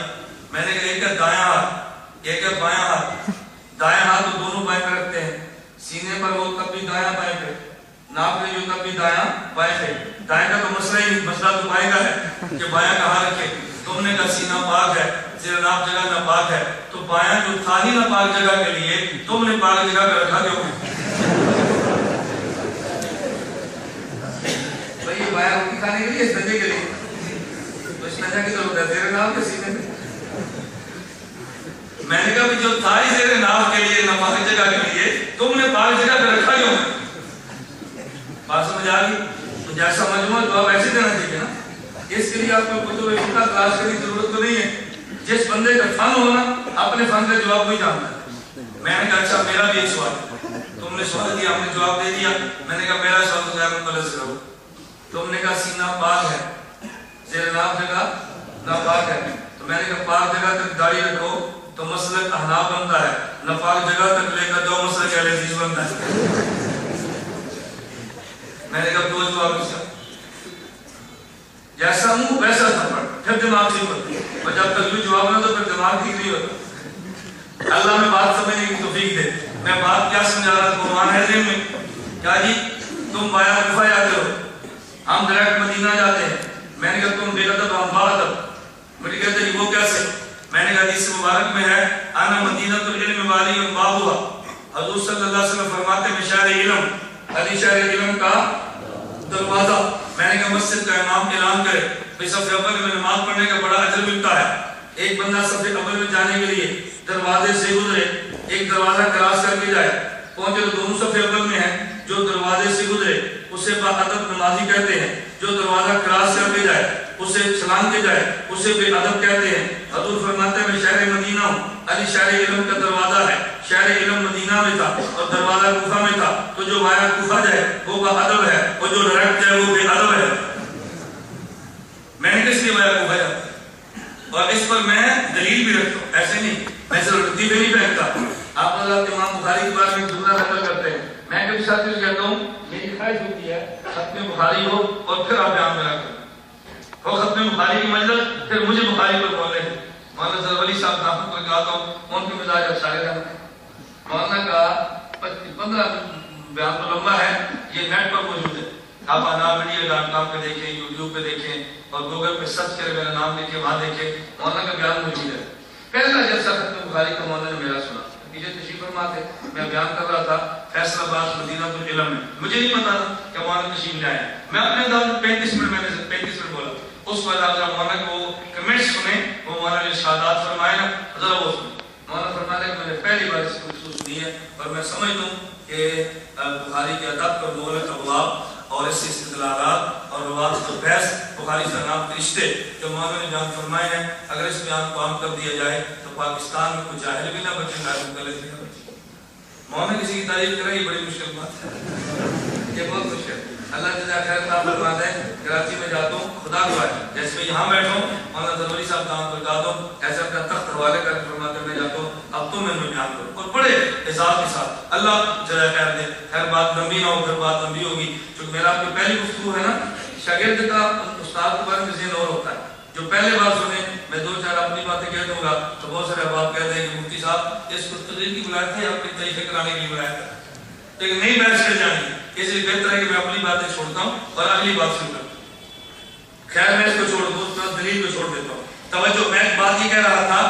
میں نے کہا ایک ہے دایاں ہاتھ ایک ہے بایاں ہاتھ. دایاں ہاتھ تو دونوں بائیں پہ رکھتے ہیں سینے پر وہ تب بھی دایاں بائیں پہ ناپ لے جو تب بھی دایاں بائیں پہ. دائیں کا تو مسئلہ ہی نہیں مسئلہ تو بائیں کا ہے کہ بایاں کہاں رکھے. تم نے کہا سینہ پاک ہے زیر ناف جگہ ناپاک ہے تو بایاں جو تھا ہی ناپاک جگہ کے لیے تم نے پاک جگہ پہ رکھا کیوں؟ بھئی یہ بایاں روٹی کھانے کے لیے اس دنجے کے لیے تو اس دنجہ کی ضرورت ہے زیر ناف کے سینے میں. میں نے کہا جو تھا ہی زیر ناف کے لیے ناپاک جگہ کے لیے تم نے پاک جگہ پہ رکھا کیوں؟ بات سمجھ آ گئی؟ تو جیسا مجموعہ جواب ایسے دینا چاہیے نا. اس کے لیے آپ کو کتب فقہ تلاش کرنے کی ضرورت تو نہیں ہے. جس بندے کا فن ہونا اپنے فن کا جواب نہیں جانتا ہے. میں نے کہا اچھا میرا بھی ایک سوال ہے. تم نے سوال دیا ہم نے جواب دے دیا. میں نے کہا میرا سوال تو غیر مقلد سے کرو. تم نے کہا سینہ پاک ہے زیر ناف جگہ ناپاک ہے تو میں نے کہا پاک جگہ تک داڑھی رکھو تو مسلک احناف بنتا ہے. ناپاک جگہ تک لے کر جو مسلک اہل حدیث بنتا ہے. میں نے کہا دو جواب اس کا جیسا ہوں ویسا تھپڑ پھر دماغ ٹھیک ہوتا. اور جب تک جو جواب نہ تو پھر دماغ ٹھیک نہیں ہوتا. اللہ میں بات سمجھنے کی توفیق دے. میں بات کیا سمجھا رہا تھا قرآن ہے ذہن میں کیا جی تم بایا کفا جاتے ہو ہم ڈائریکٹ مدینہ جاتے ہیں. میں نے کہا تم بے ادب ہم با ادب. مجھے کہتے ہیں وہ کیسے؟ میں نے کہا حدیث مبارک میں ہے انا مدینہ العلم والی بابھا. حضور صلی اللہ علیہ وسلم فرماتے ہیں شہر علم علی شہر علم کا دروازہ. میں نے کہا مسجد کا امام اعلان کرے بھئی صف اول میں نماز پڑھنے کا بڑا اجر ملتا ہے. ایک بندہ صف اول میں جانے کے لیے دروازے سے گزرے ایک دروازہ کراس کر کے جائے پہنچے تو دونوں صف اول میں ہیں. جو دروازے سے گزرے اسے با ادب نمازی کہتے ہیں. جو دروازہ کراس کر کے جائے اسے سلام کے جائے اسے بے ادب کہتے ہیں. حضور فرماتے ہیں میں شہر مدینہ ہوں علی شہر علم کا دروازہ ہے. شہر علم مدینہ میں تھا اور دروازہ کوفہ میں تھا تو جو وایا کوفہ جائے وہ با ادب ہے اور جو ڈائریکٹ جائے وہ بے ادب ہے. میں نے کس لیے وایا کوفہ جاتا اور اس پر میں دلیل بھی رکھتا ہوں. ایسے نہیں میں صرف ردی پہ نہیں پھینکتا. آپ حضرت امام بخاری کے بارے میں جملہ نقل کرتے ہیں. میں کبھی ساتھی سے کہتا ہوں میری خواہش ہوتی ہے ختم بخاری ہو اور پھر آپ بیان میرا کریں. وہ ختم بخاری کی مجلس پھر مجھے بخاری پر بولے. مولانا ظفر ولی صاحب نام پر کہتا ہوں ان کے مزاج اب سارے رہتے ہیں. مولانا کا 15 بیان تو لمبا ہے یہ نیٹ پر موجود ہے. آپ anammedia.com پہ دیکھیں یوٹیوب پہ دیکھیں اور گوگل پہ سرچ کریں میرا نام لکھیں وہاں دیکھیں. مولانا کا بیان موجود ہے. پہلا جلسہ ختم بخاری کا مولانا نے میرا سنا پیچھے تشریف فرما تھے. میں بیان کر رہا تھا فیصل آباد مدینہ العلم میں. مجھے نہیں پتا کہ مولانا تشریف لے آئے. میں اپنے انداز میں 35 منٹ میں نے 35 منٹ بولا. اس کو مولانا کے وہ کمنٹس سنے وہ مولانا نے ارشادات فرمائے نا ذرا وہ سنے. مولانا فرماتے ہیں کہ میں نے پہلی بار اس کو سنی ہے اور میں سمجھتا ہوں کہ بخاری کے ادب کا مغلق ابواب اور اس سے استدلالات اور روایت و بحث بخاری سے نام فرشتے جو مولانا نے بیان فرمائے ہیں، اگر اس بیان کو عام کر دیا جائے تو پاکستان میں کوئی جاہل بھی نہ بچے، غلط بھی نہ بچے۔ مولانا کسی کی تعریف کرے یہ بڑی مشکل بات ہے، یہ بہت مشکل۔ اللہ جزا خیر عطا فرماتا ہے، کراچی میں جاتا ہوں، خدا دعا ہے جیسے میں یہاں بیٹھا ہوں، مولانا ضروری صاحب دعوت پر جاتا ہوں، ایسے اپنا تخت حوالے کر فرما کرنے جاتا ہوں، اب تو میں بیان کروں اور بڑے اعزاز کے ساتھ۔ اللہ جزا خیر دے، خیر بات لمبی نہ ہو، پھر بات لمبی ہوگی، چونکہ میرا آپ کی پہلی گفتگو ہے نا، شاگرد کا استاد کے بارے میں ذہن اور ہوتا ہے، جو پہلے بار سنے میں دو چار اپنی باتیں کہہ دوں گا تو بہت سارے احباب کہتے ہیں کہ مفتی صاحب اس کو تقریر کی بلایت ہے، اپنی طریقے کرانے کی بلایت ہے، لیکن نہیں بحث کر جانی، اس لیے بہتر ہے کہ میں اپنی باتیں چھوڑتا ہوں اور اگلی بات شروع کرتا ہوں۔ خیر میں اس کو چھوڑ دوں، دلیل کو چھوڑ دیتا ہوں۔ توجہ، میں ایک بات یہ کہہ رہا تھا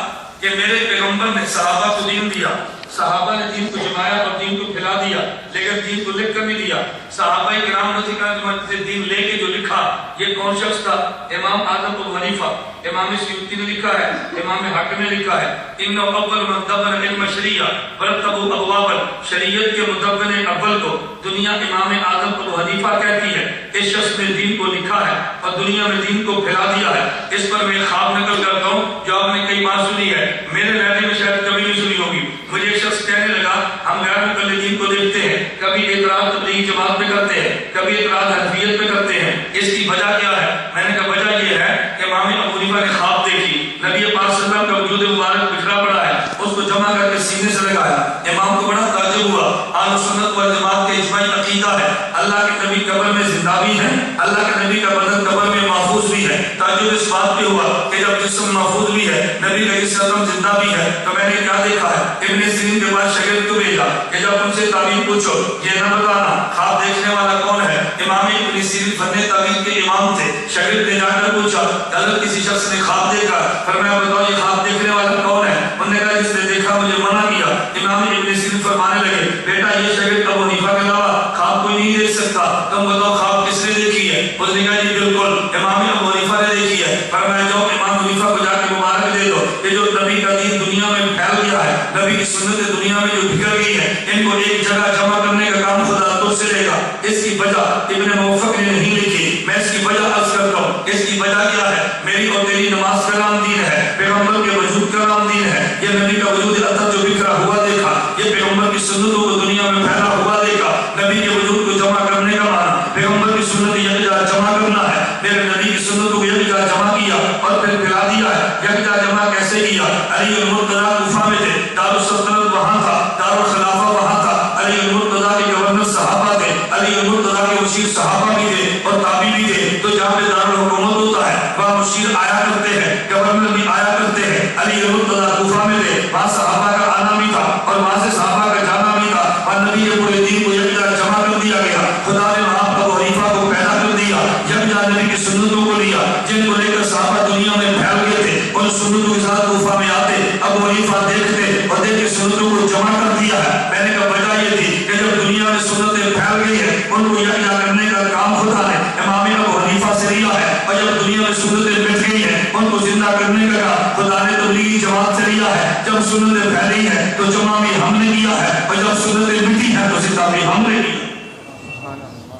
کہ میرے پیغمبر نے صحابہ کو دین دیا، صحابہ نے دین کو جمایا اور دین کو پھیلا دیا، لیکن دین کو لکھ کر نہیں دیا۔ صحابہ کرام رضی اللہ عنہم سے دین لے کے جو لکھا، یہ کون شخص تھا؟ امام اعظم ابو حنیفہ، امام سیوطی نے لکھا ہے، امام حاکم نے لکھا ہے، ان اول من دون علم شریعہ ورتبوا ابواب شریعت کے مدون اول کو دنیا امام اعظم ابو حنیفہ کہتی ہے۔ اس شخص نے دین کو لکھا ہے اور دنیا میں دین کو پھیلا دیا ہے۔ اس پر میں خواب نقل کرتا ہوں جو آپ نے کئی بار سنی ہے، میرے رہنے میں شاید کبھی نہیں سنی ہوگی۔ مجھے ایک شخص کہنے لگا ہم غیر مقلدین کو دیکھتے ہیں، کبھی اعتراض تبلیغی جماعت پہ کرتے ہیں، کبھی اعتراض حنفیت پہ کرتے ہیں، اس کی وجہ کیا ہے؟ میں نے کہا وجہ یہ ہے کہ امام ابو حنیفہ نے خواب دیکھی، نبی پاک صلی اللہ علیہ وسلم کا وجود مبارک بکھرا پڑا ہے، اس کو جمع کر کے سینے سے لگایا۔ امام کو بڑا تعجب ہوا، اہل سنت والجماعت کے اجماعی عقیدہ ہے اللہ کے نبی قبر میں زندہ بھی ہیں، اللہ کے نبی کا بدن قبر میں محفوظ بھی ہے۔ تعجب اس بات پہ ہوا کہ جب جسم محفوظ بھی ہے، نبی علیہ السلام زندہ بھی ہے، تو میں نے کیا دیکھا ہے؟ ابن سیرین کے بعد شاگرد کو بھیجا کہ جب ان سے تعبیر پوچھو، یہ نہ بتانا خواب دیکھنے والا کون ہے۔ امام ابن سیرین فن تعبیر کے امام تھے، شاگرد نے جا کر پوچھا اگر کسی شخص نے خواب دیکھا، فرمایا بتاؤ یہ خواب دیکھنے والا کون ہے؟ انہوں نے کہا جس نے دیکھا مجھے منع کیا۔ امام ابن سیرین فرمانے لگے بیٹا یہ شاگرد ابو حنیفہ کے علاوہ خواب کوئی نہیں دیکھ سکتا، تم بتاؤ خواب کس نے دیکھی ہے؟ اس نے کہا جی بالکل امام ابو حنیفہ نے دیکھی ہے۔ فرمایا جاؤ امام حنیفہ کو جا کے مبارک دے دو کہ جو نبی کا دین دنیا میں پھیل گیا ہے، نبی کی سنت دنیا میں جو بکھر گئی ہے، ان کو ایک جگہ جمع کرنے کا کام خدا تجھ سے لے گا۔ اس کی وجہ ابن موفق نے نہیں لکھی، میں اس کی وجہ عرض کرتا ہوں۔ اس کی وجہ کیا ہے؟ میری اور تیری نماز کا نام دین ہے، پیغمبر کے وجود کا نام دین ہے۔ یہ نبی کا وجود اطہر جو بکھرا ہوا دیکھا، یہ پیغمبر کی سنتوں کو دنیا میں پھیلا ہوا دیکھا۔ نبی کے وجود کو جمع کرنے کا معنی پیغمبر کی سنت یکجا جمع کرنا ہے۔ میرے نبی کی سنتوں کو یکجا جمع کیا اور پھر پھیلا دیا ہے۔ یکجا جمع کیسے کیا؟ علی المرتضیٰ کوفہ میں تھے، دارالسلطنت وہاں تھا، دارالخلافہ وہاں تھا، علی المرتضیٰ کے گورنر صحابہ تھے، علی المرتضیٰ کے مشیر صحابہ بھی تھے اور تابعی بھی تھے۔ تو جہاں پہ دارالحکومت ہوتا ہے وہاں مشیر آیا کرتے ہیں، گورنر بھی آیا کرتے ہیں۔ علی المرتضیٰ کوفہ میں تھے، وہاں صحابہ کا آنا بھی تھا اور وہاں سے صحابہ کا جانا بھی تھا، اور نبی کے پورے دین کو یکجا جمع کر دیا گیا۔ خدا نے وہاں ابو حنیفہ کو پیدا کر دیا، یکجا نبی کی سنتوں کو لیا جن کو لے کر صحابہ دنیا میں پھیل گئے تھے، ان سنتوں کے ساتھ کوفہ میں آتے، ابو حنیفہ دیکھتے اور دیکھ کے سنتوں کو جمع کر دیا ہے۔ میں نے کہا وجہ یہ تھی کہ جب دنیا میں سنتیں پھیل گئی ہیں، ان کو یکجا کرنے کا کام خدا نے امام ابو حنیفہ سے لیا ہے، اور جب دنیا میں سنتیں مٹ گئی ہیں، ان کو زندہ کرنے کا کام خدا نے تبلیغی جماعت سے لیا ہے۔ جب سنتیں پھیلی ہیں تو جمع بھی ہم نے کیا ہے، اور جب سنتیں مٹی ہیں تو زندہ بھی ہم نے کیا۔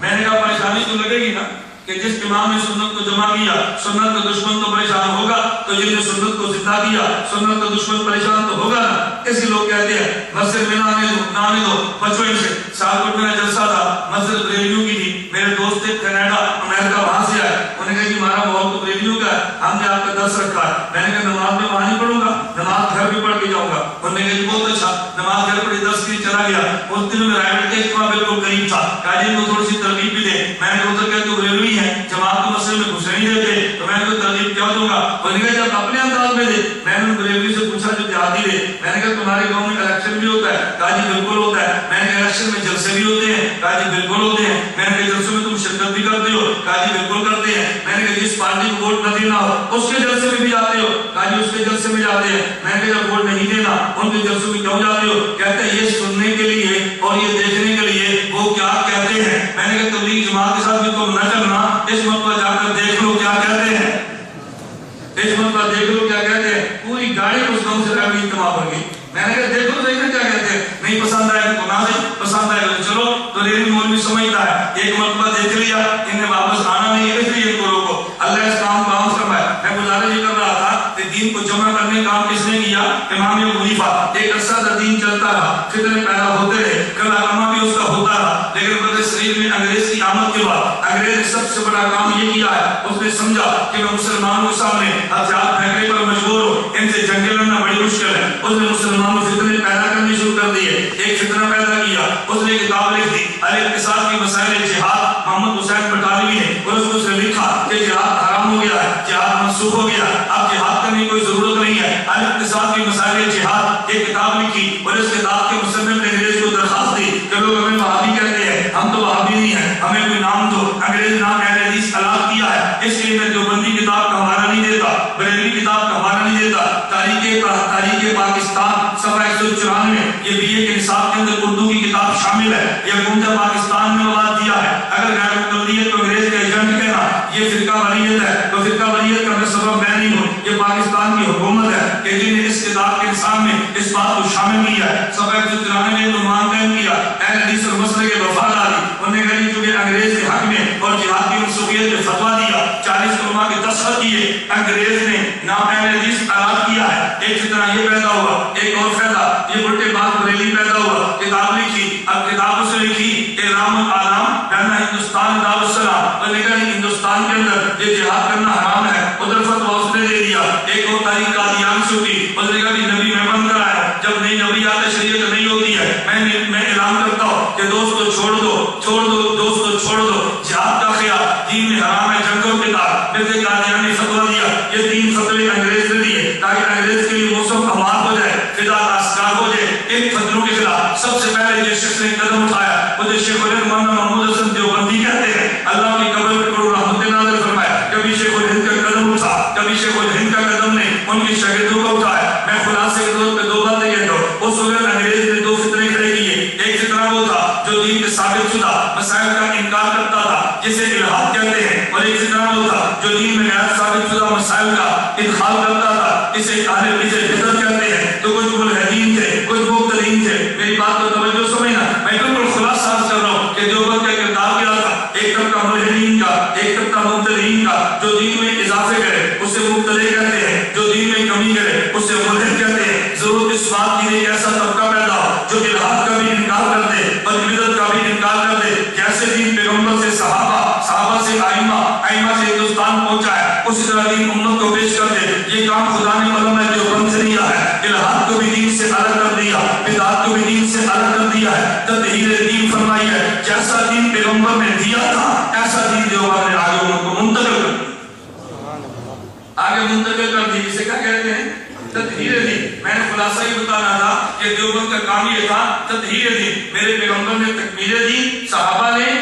میں نے کہا پریشانی تو لگے گی نا کہ جس امام نے سنت کو جمع کیا، سنت کا دشمن تو پریشان ہوگا، تو جن نے سنت کو زندہ کیا سنت کا دشمن پریشان تو ہوگا نا۔ اسی لوگ کہتے ہیں مسجد میں نہ آنے دو، بچو ان سے۔ سالکوٹ میں جلسہ تھا، مسجد بریلیوں کی تھی، میرے دوست تھے کینیڈا امریکہ وہاں سے آئے، انہوں نے کہا کہ ہمارا ماحول تو بریلیوں کا ہے، ہم نے آپ کا درس رکھا ہے۔ میں نے کہا نماز میں وہاں نہیں پڑھوں گا، نماز گھر بھی پڑھ کے جاؤں گا۔ انہوں نے کہا کہ بہت اچھا، نماز گھر پڑھی، درس کے لیے چلا گیا۔ اس دن میں رائے کے اجتماع بالکل قریب تھا، کہا جی ان کو تھوڑی سی ترغیب بھی دے۔ میں نے ادھر کہا کہ بریلوی ہے، جماعت کو مسئلے میں گھسے نہیں دیتے، تو میں نے کوئی ترغیب کیا دوں گا؟ انہوں نے کہا جب اپنے انداز میں دے۔ میں نے بریلوی سے پوچھا جو دیہاتی دے، میں نے کہا تمہارے گاؤں میں الیکشن بھی ہوتا ہے؟ کہا جی بالکل ہوتا ہے۔ میں نے کہا الیکشن میں جلسے بھی ہوتے ہیں؟ کہا جی بالکل ہوتے ہیں۔ میں نے کہا جلسوں میں تم شرکت بھی کرتے ہو؟ کہا جی بالکل کرتے ہیں۔ میں نے کہا جس پارٹی کو ووٹ نہ دینا ہو اس کے جلسے میں بھی جاتے ہو؟ کہا جی اس کے جلسے میں جاتے ہیں۔ میں نے کہا جب ووٹ نہیں دینا ان کے جلسوں میں کیوں جاتے ہو؟ کہتے ہیں یہ سننے کے لیے اور یہ دیکھنے کے لیے وہ کیا کہتے ہیں۔ میں نے کہا تبلیغ جماعت کے ساتھ بھی تم نہ کرنا، اس مرتبہ جا کر دیکھ لو کیا کہتے ہیں، اس مرتبہ دیکھ لو کیا کہتے ہیں۔ پوری گاڑی اس گاؤں سے پہلے اجتماع ہو گئی۔ میں نے کہا دیکھو صحیح میں کیا کہتے ہیں، نہیں پسند آئے تو نہ دے، پسند آئے تو چلو۔ تو ریلی مولوی سمجھتا ہے ایک مرتبہ دیکھ لیا امام ابو حنیفہ ایک عرصہ تک دین چلتا رہا، فتنے پیدا ہوتے رہے، کلامہ بھی اس کا ہوتا رہا، لیکن بر صغیر میں انگریز کی آمد کے بعد انگریز نے سب سے بڑا کام یہ کیا ہے، اس نے سمجھا کہ میں مسلمانوں کے سامنے ہتھیار پھینکنے پر مجبور ہوں، ان سے جنگ لڑنا بڑی مشکل ہے۔ اس نے مسلمانوں کو فتنے پیدا کرنے شروع کر دیے، ایک فتنہ پیدا کیا، اس نے کتاب لکھ دی الاقتصاد کی مسائل جہاد، محمد حسین بٹالوی نے، اور اس نے لکھا کہ جہاد حرام ہو گیا ہے، جہاد منسوخ ہو گیا، اب جہاد کرنے کی کوئی ضرورت نہیں ہے، الاقتصاد کی مسائل جہاد، ایک کتاب لکھی، اور اس کتاب کے مصنف نے انگریز کو درخواست دی کہ لوگ ہمیں وہابی کہتے ہیں، ہم تو وہابی نہیں ہیں، ہمیں کوئی نام دو۔ انگریز نام اہل حدیث الاٹ کیا ہے، اس لیے میں دیوبندی کتاب کا حوالہ نہیں دیتا، بریلوی کتاب کا حوالہ نہیں دیتا۔ تاریخ پاکستان صفحہ 194 یہ بی اے کے نصاب کے اندر اردو کی کتاب شامل ہے، یہ گونجا پاکستان میں مواد دیا ہے۔ اگر غیر مقلدیت کو انگریز کا ایجنٹ کہنا یہ فرقہ واریت ہے تو فرقہ واریت کا میں سبب میں نہیں ہوں، یہ پاکستان کی حکومت ہے کہ جن نے اس کتاب کے نصاب میں اس بات کو شامل کیا ہے۔ صفحہ 194 نے عنوان قائم کیا اہل حدیث اور مسلک کے وفاداری، انہوں نے کہا چونکہ انگریز کے حق میں اور جہاد کی منسوخیت پہ فتویٰ دیا، 40 علماء کے دستخط کیے، انگریز نے نام اہل حدیث اعلان کیا ہے۔ ایک فتنہ یہ پیدا ہوا، ایک اور فائدہ یہ الٹے بات بریلی پیدا ہوا، کتاب لکھی، اب کتاب اس نے لکھی اعلام العالم کہنا ہندوستان دار السلام، اور لکھا ہندوستان کے اندر یہ جہاد کرنا حرام ہے، ادھر فتویٰ اس نے دے دیا۔ ایک اور تاریخ قادیان سے ہوئی، اس نے کہا کہ نبی میں بند کرایا، جب نئی نبی آتے شریعت نہیں ہوتی ہے، میں اعلان کرتا ہوں کہ دوست کو چھوڑ دو، دوست کو چھوڑ دو، جہاد کا خیال دین میں حرام ہے، جنگ و قتال۔ مرزا قادیان نے فتویٰ دیا، یہ 3 فتوے انگریز نے دیے تاکہ انگریز کے لیے موسم ہموار ہو جائے، فضا راسگار ہو جائے۔ ان فتنوں کے خلاف سب سے پہلے جس شخص نے قدم اٹھایا وہ شیخ الہند مولانا محمود حسن دیوبندی کہتے ہیں، اللہ کی قبر پر کرو رحمت نازل فرمایا۔ کبھی شیخ الہند کا قدم اٹھا، کبھی شیخ الہند کا قدم نے ان کی شاگردوں کو اٹھایا۔ میں خلاصے کے طور پہ 2 باتیں کہتا ہوں، اس وقت انگریز نے 2 فتنے کھڑے کیے، ایک فتنہ وہ تھا جو دین کے ثابت شدہ مسائل کا انکار کرتا تھا جسے الہاد کہتے ہیں، اور ایک فتنہ وہ تھا جو دین میں غیر ثابت شدہ مسائل کا ادخال کرتا تھا، اسے اہل بدعت کہتے ہیں۔ تو کچھ ملحدین تھے، کچھ مبتدعین تھے، میری بات کو توجہ سمجھنا، میں بالکل خلاصہ عرض کر رہا ہوں کہ دیوبند کا کردار کیا تھا، ایک طبقہ ملحدین کا، ایک طبقہ مبتدعین کا، جو دین میں اضافے کرے اسے مبتدع کہتے ہیں، جو دین میں کمی کرے اسے ملحد کہتے ہیں۔ ضرورت اس بات کی ایک ایسا طبقہ پیدا ہو جو الہاد کا بھی انکار کر دے اور بدعت کا بھی انکار کر دے، جیسے دین پیغمبر سے صحابہ سے ائمہ سے ہندوستان پہنچا ہے، اسی طرح دین امت کو پیش کر دے۔ یہ کام خدا نے علماء دیوبند سے لیا ہے، الہاد کو بھی دین سے الگ کر دیا، بدعت کو بھی دین سے الگ کر دیا ہے، تطہیر دین فرمائی ہے۔ جیسا دین پیغمبر نے دیا تھا ایسا دین دیوبند نے آگے ان کو منتقل کر دی، جسے کیا کہتے ہیں تطہیر دین۔ میں نے خلاصہ ہی بتانا تھا کہ دیوبند کا کام یہ تھا تطہیر دین، میرے پیغمبر نے تکمیل دین، صحابہ نے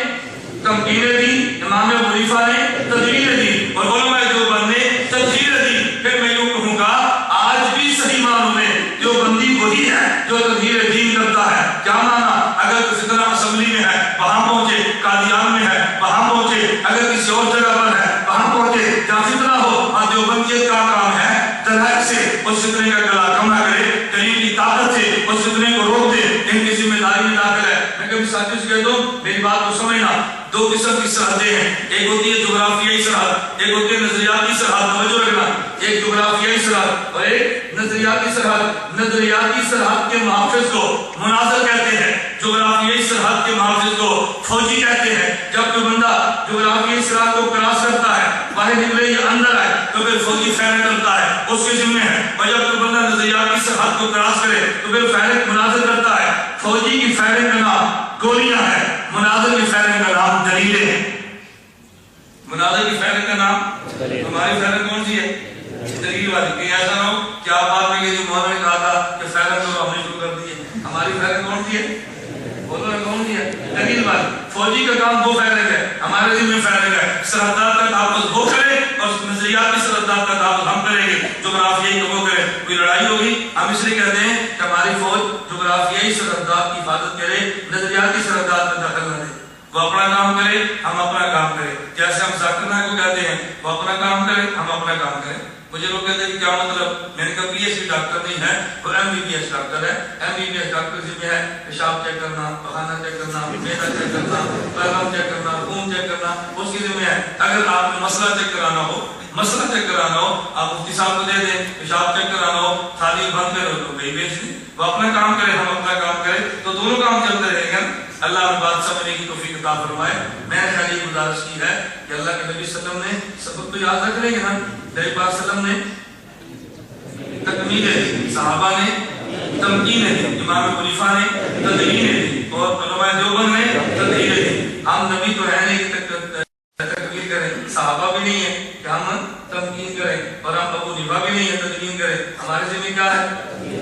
تمکین دین، امام ابو حنیفہ نے تدوین دین، اور علماء دیوبند نے تطہیر دین۔ پھر میں یوں کہوں گا آج بھی صحیح معنوں میں دیوبندی وہی ہے جو تطہیر دین کرتا ہے۔ کیا معنی؟ اگر کسی طرح اسمبلی میں ہے وہاں پہنچے، قادیان میں ہے وہاں پہنچے، اگر کسی اور جگہ پر ہے وہاں پہنچے، جہاں فتنہ ہو وہاں دیوبندیت کا کام ہے دلائل سے اس فتنے کا گلا کم نہ کرے، دلیل کی طاقت سے اس فتنے کو روک دے، ان کی ذمہ داری میں داخل ہے۔ میں کبھی ساتھیوں سے کہتا ہوں میری بات کو سمجھنا، 2 قسم کی سرحدیں ہیں، ایک ہوتی ہے جغرافیائی سرحد، ایک ہوتی ہے نظریاتی سرحد، توجہ رکھنا، ایک جغرافیائی سرحد اور ایک نظریاتی سرحد۔ نظریاتی سرحد کے محافظ کو مناظر کہتے ہیں، جغرافیائی سرحد کے محافظ کو فوجی کہتے ہیں۔ جب کوئی بندہ جغرافیائی سرحد کو کراس کرتا ہے، باہر نکلے یا اندر آئے تو پھر فوجی فیرنگ کرتا ہے، اس کے ذمہ ہے، اور جب کوئی بندہ نظریاتی سرحد کو کراس کرے تو پھر فیرنگ مناظر کرتا ہے۔ فوجی کی فیرنگ کا نام گولیاں ہے، مناظر کی فیرنگ کا نام دلیلیں ہیں۔ مناظر کی فیرنگ کا نام، ہماری فیرنگ کون سی ہے؟ دلیل والی۔ کہیں ایسا نہ ہو کہ آپ بات میں کہ مولانا نے کہا تھا کہ فیرنگ تو ہم نے شروع کر دی ہے، ہماری فیرنگ کون سی ہے؟ بولو کون سی ہے؟ دلیل والی۔ فوجی کا کام وہ فیرنگ ہے، ہمارے ذمہ فیرنگ ہے، سرحدات کا تحفظ وہ کرے اور نظریاتی سرحدات کا تحفظ ہم کریں گے، جغرافیائی کا وہ کرے۔ کوئی لڑائی ہوگی ہم اس لیے کہتے ہیں کہ ہماری فوج جغرافیائی سرحدات کی حفاظت کرے، نظریاتی سرحدات میں دخل نہ دے، وہ اپنا کام کرے ہم اپنا کام کریں، جیسے ہم ذاکر نائک کو کہتے ہیں وہ اپنا کام کرے ہم اپنا کام کریں۔ مجھے لوگ کہتے ہیں کہ کیا مطلب؟ میں نے کہا پی ایچ ڈی ڈاکٹر نہیں ہے، وہ M B B S doctor ہے۔ M B B S doctor ذمہ ہے پیشاب چیک کرنا، پخانہ چیک کرنا، معدہ چیک کرنا، پیغام چیک کرنا، خون چیک کرنا، اس کی ذمہ ہے۔ اگر آپ نے مسئلہ چیک کرانا ہو مسئلہ چیک کرانا ہو آپ مفتی صاحب کو دے دیں، پیشاب چیک کرانا ہو تھالی بند کرو تو وہی بیچ دیں، وہ اپنا کام کرے ہم اپنا کام کریں تو دونوں کام چلتے رہیں گے۔ اللہ ہمیں بات سمجھنے کی توفیق عطا فرمائے۔ میں نے خالی گزارش کی ہے کہ اللہ کے نبی صلی اللہ علیہ وسلم نے سبق تو یاد رکھ لیں گے نا، نبی پاک صلی اللہ علیہ وسلم نے تکمیل دی، صحابہ نے تمکین دی، امام ابو حنیفہ نے تدوین دی اور علماء دیوبند نے تدوین دی۔ ہم نبی تو ہے نہیں تکمیل کریں، صحابہ بھی نہیں ہے کہ ہم تمکین کریں اور ہم ابو حنیفہ بھی نہیں ہے تدوین کریں، ہمارے ذمہ کیا ہے؟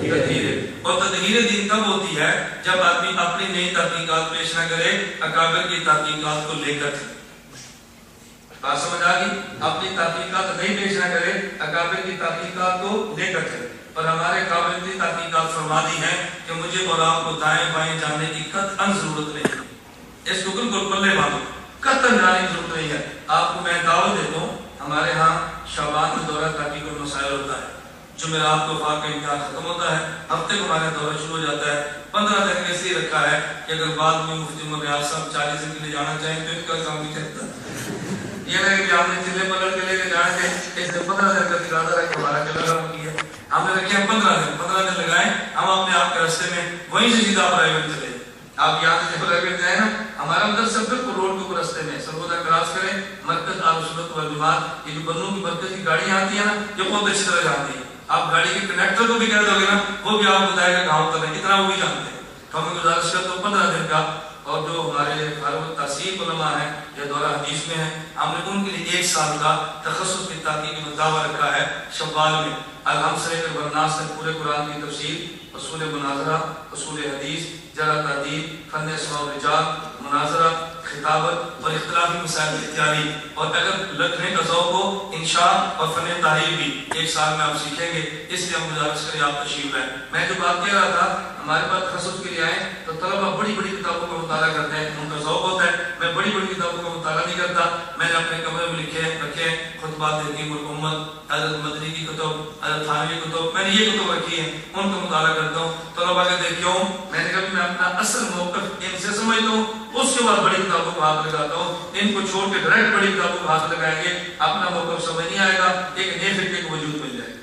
تدہیر۔ اور تدہیر دین تب ہوتی ہے جب آدمی اپنی نئی تحقیقات پیش نہ کرے، اکابر کی تحقیقات کو لے کر۔ بات سمجھ آ گئی؟ اپنی تحقیقات نہیں پیش نہ کرے، اکابر کی تحقیقات کو لے کر چلے۔ اور ہمارے قابل کی تحقیقات فرما دی ہیں کہ مجھے اور آپ کو دائیں بائیں جاننے کی قطعاً ضرورت نہیں ہے، اس کو بالکل پلے باندھو، قطعاً جانے کی ضرورت نہیں ہے۔ آپ کو میں دعوت دیتا ہوں، ہمارے ہاں شعبان میں دورہ تحقیق اور مسائل ہوتا ہے، جمعرات کو وفاق کا امتحان ختم ہوتا ہے، ہفتے کو ہمارا دورہ شروع ہو جاتا ہے۔ 15 دن کے لیے رکھا ہے کہ اگر بعد میں مفتی عمر ریاض صاحب 40 دن کے لیے جانا چاہیں تو ان کا کام نہیں چلتا، یہ نہیں کہ ہم نے چلے پلٹ کے لے کے جانا چاہیں، اس نے 15 دن کا ارادہ رکھ کے ہمارا چلا رہا کیا، ہم نے رکھے ہیں 15 دن لگائیں، ہم اپنے آپ کے راستے میں وہیں سے سیدھا پرائیویٹ چلے۔ آپ یہاں سے پرائیویٹ جائیں نا، ہمارا مدرسہ بالکل روڈ کے اوپر راستے میں، سرگودا کراس کریں، مرکز اہل سنت والجماعت، یہ جو بنوں کی مرکز کی گاڑیاں آتی ہیں نا، یہ بہت اچھی طرح جانتی ہیں۔ آپ گاڑی کے کنڈکٹر کو بھی کہہ دو گے نا، وہ بھی آپ بتائے گا کہاں اترنا ہے، اتنا وہ بھی جانتے ہیں۔ تو ہمیں گزارش کرتا ہوں 15 دن کا، اور جو ہمارے فارغ التحصیل علماء ہیں یا دورہ حدیث میں ہیں، ہم نے ان کے لیے 1 سال کا تخصص کی تحقیق میں دعویٰ رکھا ہے شوال میں۔ الحمد سے لے کر برناس تک پورے قرآن کی تفسیر، اصول مناظرہ، اصول حدیث، جرح تعدیل، فن اسماء و رجال، مناظرہ، خطابت اور اختلافی مسائل کی تیاری، اور اگر لکھنے کا ذوق ہو انشاء اور فن تحریر بھی 1 سال میں آپ سیکھیں گے۔ اس لیے ہم گزارش کریں آپ تشریف لائیں۔ میں جو بات کہہ رہا تھا، ہمارے پاس تخصص کے لیے آئیں تو طلبہ بڑی بڑی کتابوں کا مطالعہ کرتے ہیں، ان کا ذوق ہوتا ہے۔ میں بڑی بڑی کتابوں کا مطالعہ نہیں کرتا، میں نے اپنے کمرے میں رکھے ہیں خطبات حکیم الامت، حضرت مدنی کی کتب، حضرت تھانوی کی کتب، میں نے یہ کتب رکھی ہیں، ان کا مطالعہ کرتا ہوں۔ طلبہ کہتے ہیں کیوں؟ میں نے کہا میں اپنا اصل موقف ان سے سمجھتا ہوں، اس کے بعد بڑی کتابوں کو ہاتھ لگاتا ہوں۔ ان کو چھوڑ کے ڈائریکٹ بڑی کتابوں کو ہاتھ لگائیں گے، اپنا موقف سمجھ نہیں آئے گا، ایک نئے فرقے کو وجود مل جائے گا۔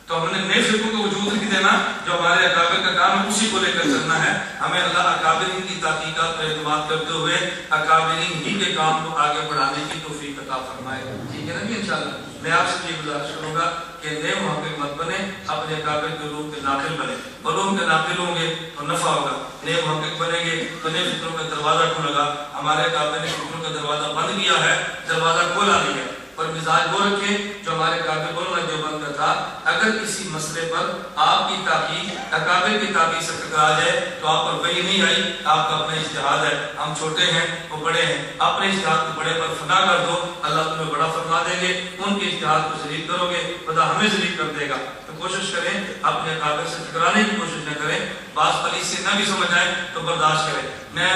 تو ہم نے نئے فرقوں کو وجود نہیں دینا، جو ہمارے اکابر کا کام ہے اسی کو لے کر چلنا ہے۔ ہمیں اللہ اکابرین کی تحقیقات پر اعتماد کرتے ہوئے اکابرین ہی کے کام کو آگے بڑھانے کی توفیق عطا فرمائے، ٹھیک ہے نا جی؟ انشاءاللہ میں آپ سے یہ گزارش کروں گا کہ نئے محقق مت بنے، اپنے اکابر کے روح کے ناقل بنے، اور روح کے ناقل ہوں گے تو نفع ہوگا۔ نئے محقق بنیں گے تو نئے فکروں کا دروازہ کھلے گا۔ ہمارے اکابر نے فکروں کا دروازہ بند کیا ہے، دروازہ کھولا نہیں ہے۔ اور مزاج وہ رکھیں جو ہمارے قابل علماء دیوبند کا تھا، اگر کسی مسئلے پر آپ کی تحقیق اکابر کی تحقیق سے ٹکرا جائے تو آپ پر وحی نہیں آئی، آپ کا اپنا اجتہاد ہے، ہم چھوٹے ہیں وہ بڑے ہیں، اپنے اجتہاد کو بڑے پر فنا کر دو، اللہ تمہیں بڑا فرما دیں گے۔ ان کے اجتہاد کو ذلیل کرو گے، خدا ہمیں ذلیل کر دے گا۔ تو کوشش کریں اپنے اکابر سے ٹکرانے کی کوشش نہ کریں، بعض پلیس سے نہ بھی سمجھ آئے تو برداشت کریں۔ میں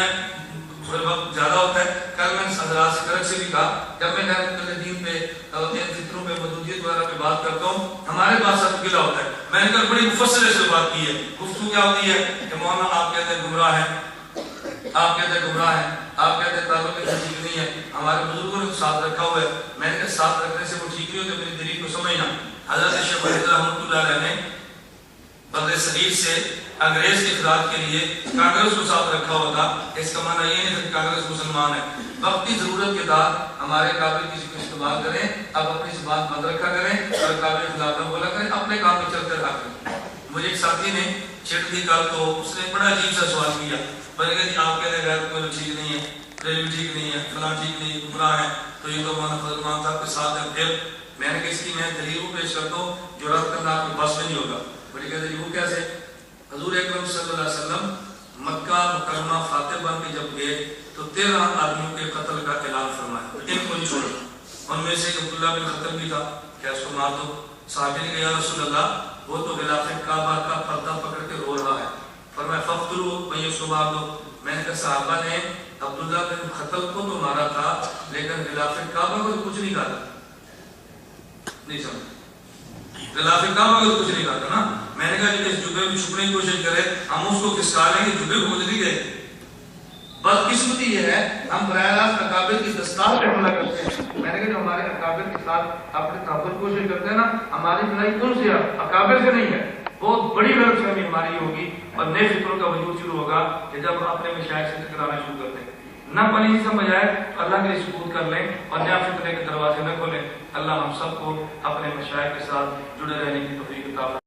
وقت زیادہ ہوتا ہے، کل میں حضرات سے کرک سے بھی کہا، جب میں دین پہ ان فطروں پہ مدودیت وغیرہ پہ بات کرتا ہوں، ہمارے پاس سب گلا ہوتا ہے۔ میں نے کل بڑی مفصل سے بات کی ہے، گفتگو کیا ہوتی ہے کہ مولانا آپ کہتے ہیں گمراہ ہیں، آپ کہتے ہیں گمراہ ہیں، آپ کہتے ہیں تعلق ٹھیک نہیں ہے، ہمارے بزرگوں نے ساتھ رکھا ہوا ہے۔ میں نے کہا ساتھ رکھنے سے وہ ٹھیک نہیں ہوتے، میری دلیل کو سمجھنا۔ حضرت شیخ وحید رحمۃ اللہ علیہ نے بر صغیر سے انگریز کے اخراج کے لیے کانگریس کو ساتھ رکھا ہوا تھا۔ اس کا معنی یہ نہیں تھا کہ کانگریس مسلمان ہے۔ وقتی ضرورت کے بعد ہمارے قابل کسی کو استعمال کریں، اب اپنی زبان بند رکھا کریں اور قابل خلاف نہ بولا کریں، اپنے کام میں چلتے رہا کریں۔ مجھے ایک ساتھی نے چیٹ دی کل، تو اس نے بڑا عجیب سا سوال کیا، میں نے کہا جی آپ کہتے ہیں غیر کوئی ٹھیک نہیں ہے، ریلوی ٹھیک نہیں ہے، فلاں ٹھیک نہیں ہے، گمراہ ہے، تو یہ تو مولانا فضل مان صاحب کے ساتھ ہے۔ پھر میں نے کہا اس کی میں دلیل کو پیش کرتا ہوں جو رد کرنا آپ کے بس میں نہیں ہوگا۔ بڑی کہتے ہیں وہ کیسے؟ حضور اکرم صلی اللہ علیہ وسلم مکہ مکرمہ فاتح بن کے جب گئے تو 13 آدمیوں کے قتل کا اعلان فرمایا، ان کو نہیں چھوڑا۔ ان میں سے عبداللہ بن خطر بھی تھا، کیا اس کو مار دو؟ صحابی نے کہا یا رسول اللہ وہ تو غلاف کعبہ کا پردہ پکڑ کے رو رہا ہے، فرمایا فقتلوا، میں اس کو مار دو۔ میں نے کہا صحابہ نے عبداللہ بن خطر کو تو مارا تھا لیکن غلاف کعبہ کو تو کچھ نہیں کہا، نہیں سمجھ، غلاف کعبہ کو کچھ نہیں کہا تھا نا۔ میں نے کہا کہ اس جبے میں چھپنے کی کوشش کرے، ہم اس کو کس کا لیں گے، جبے کو مجھ نہیں گئے، بدقسمتی یہ ہے ہم براہ راست اکابر کی دستار پہ حملہ کرتے ہیں. میں نے کہا جو ہمارے اکابر کے ساتھ اپنے تحفظ کوشش کرتے ہیں نا، ہماری لڑائی ان سے اکابر سے نہیں ہے. بہت بڑی غلط فہمی ہماری ہوگی اور نئے فکروں کا وجود شروع ہوگا کہ جب ہم اپنے مشائخ سے ٹکرانا شروع کرتے ہیں. نہ پلیتی سمجھ آئے تو اللہ کے لیے سکوت کر لیں اور نیا فتنے کے دروازے نہ کھولیں. اللہ ہم سب کو اپنے مشائخ کے ساتھ جڑے رہنے کی توفیق عطا فرمائے.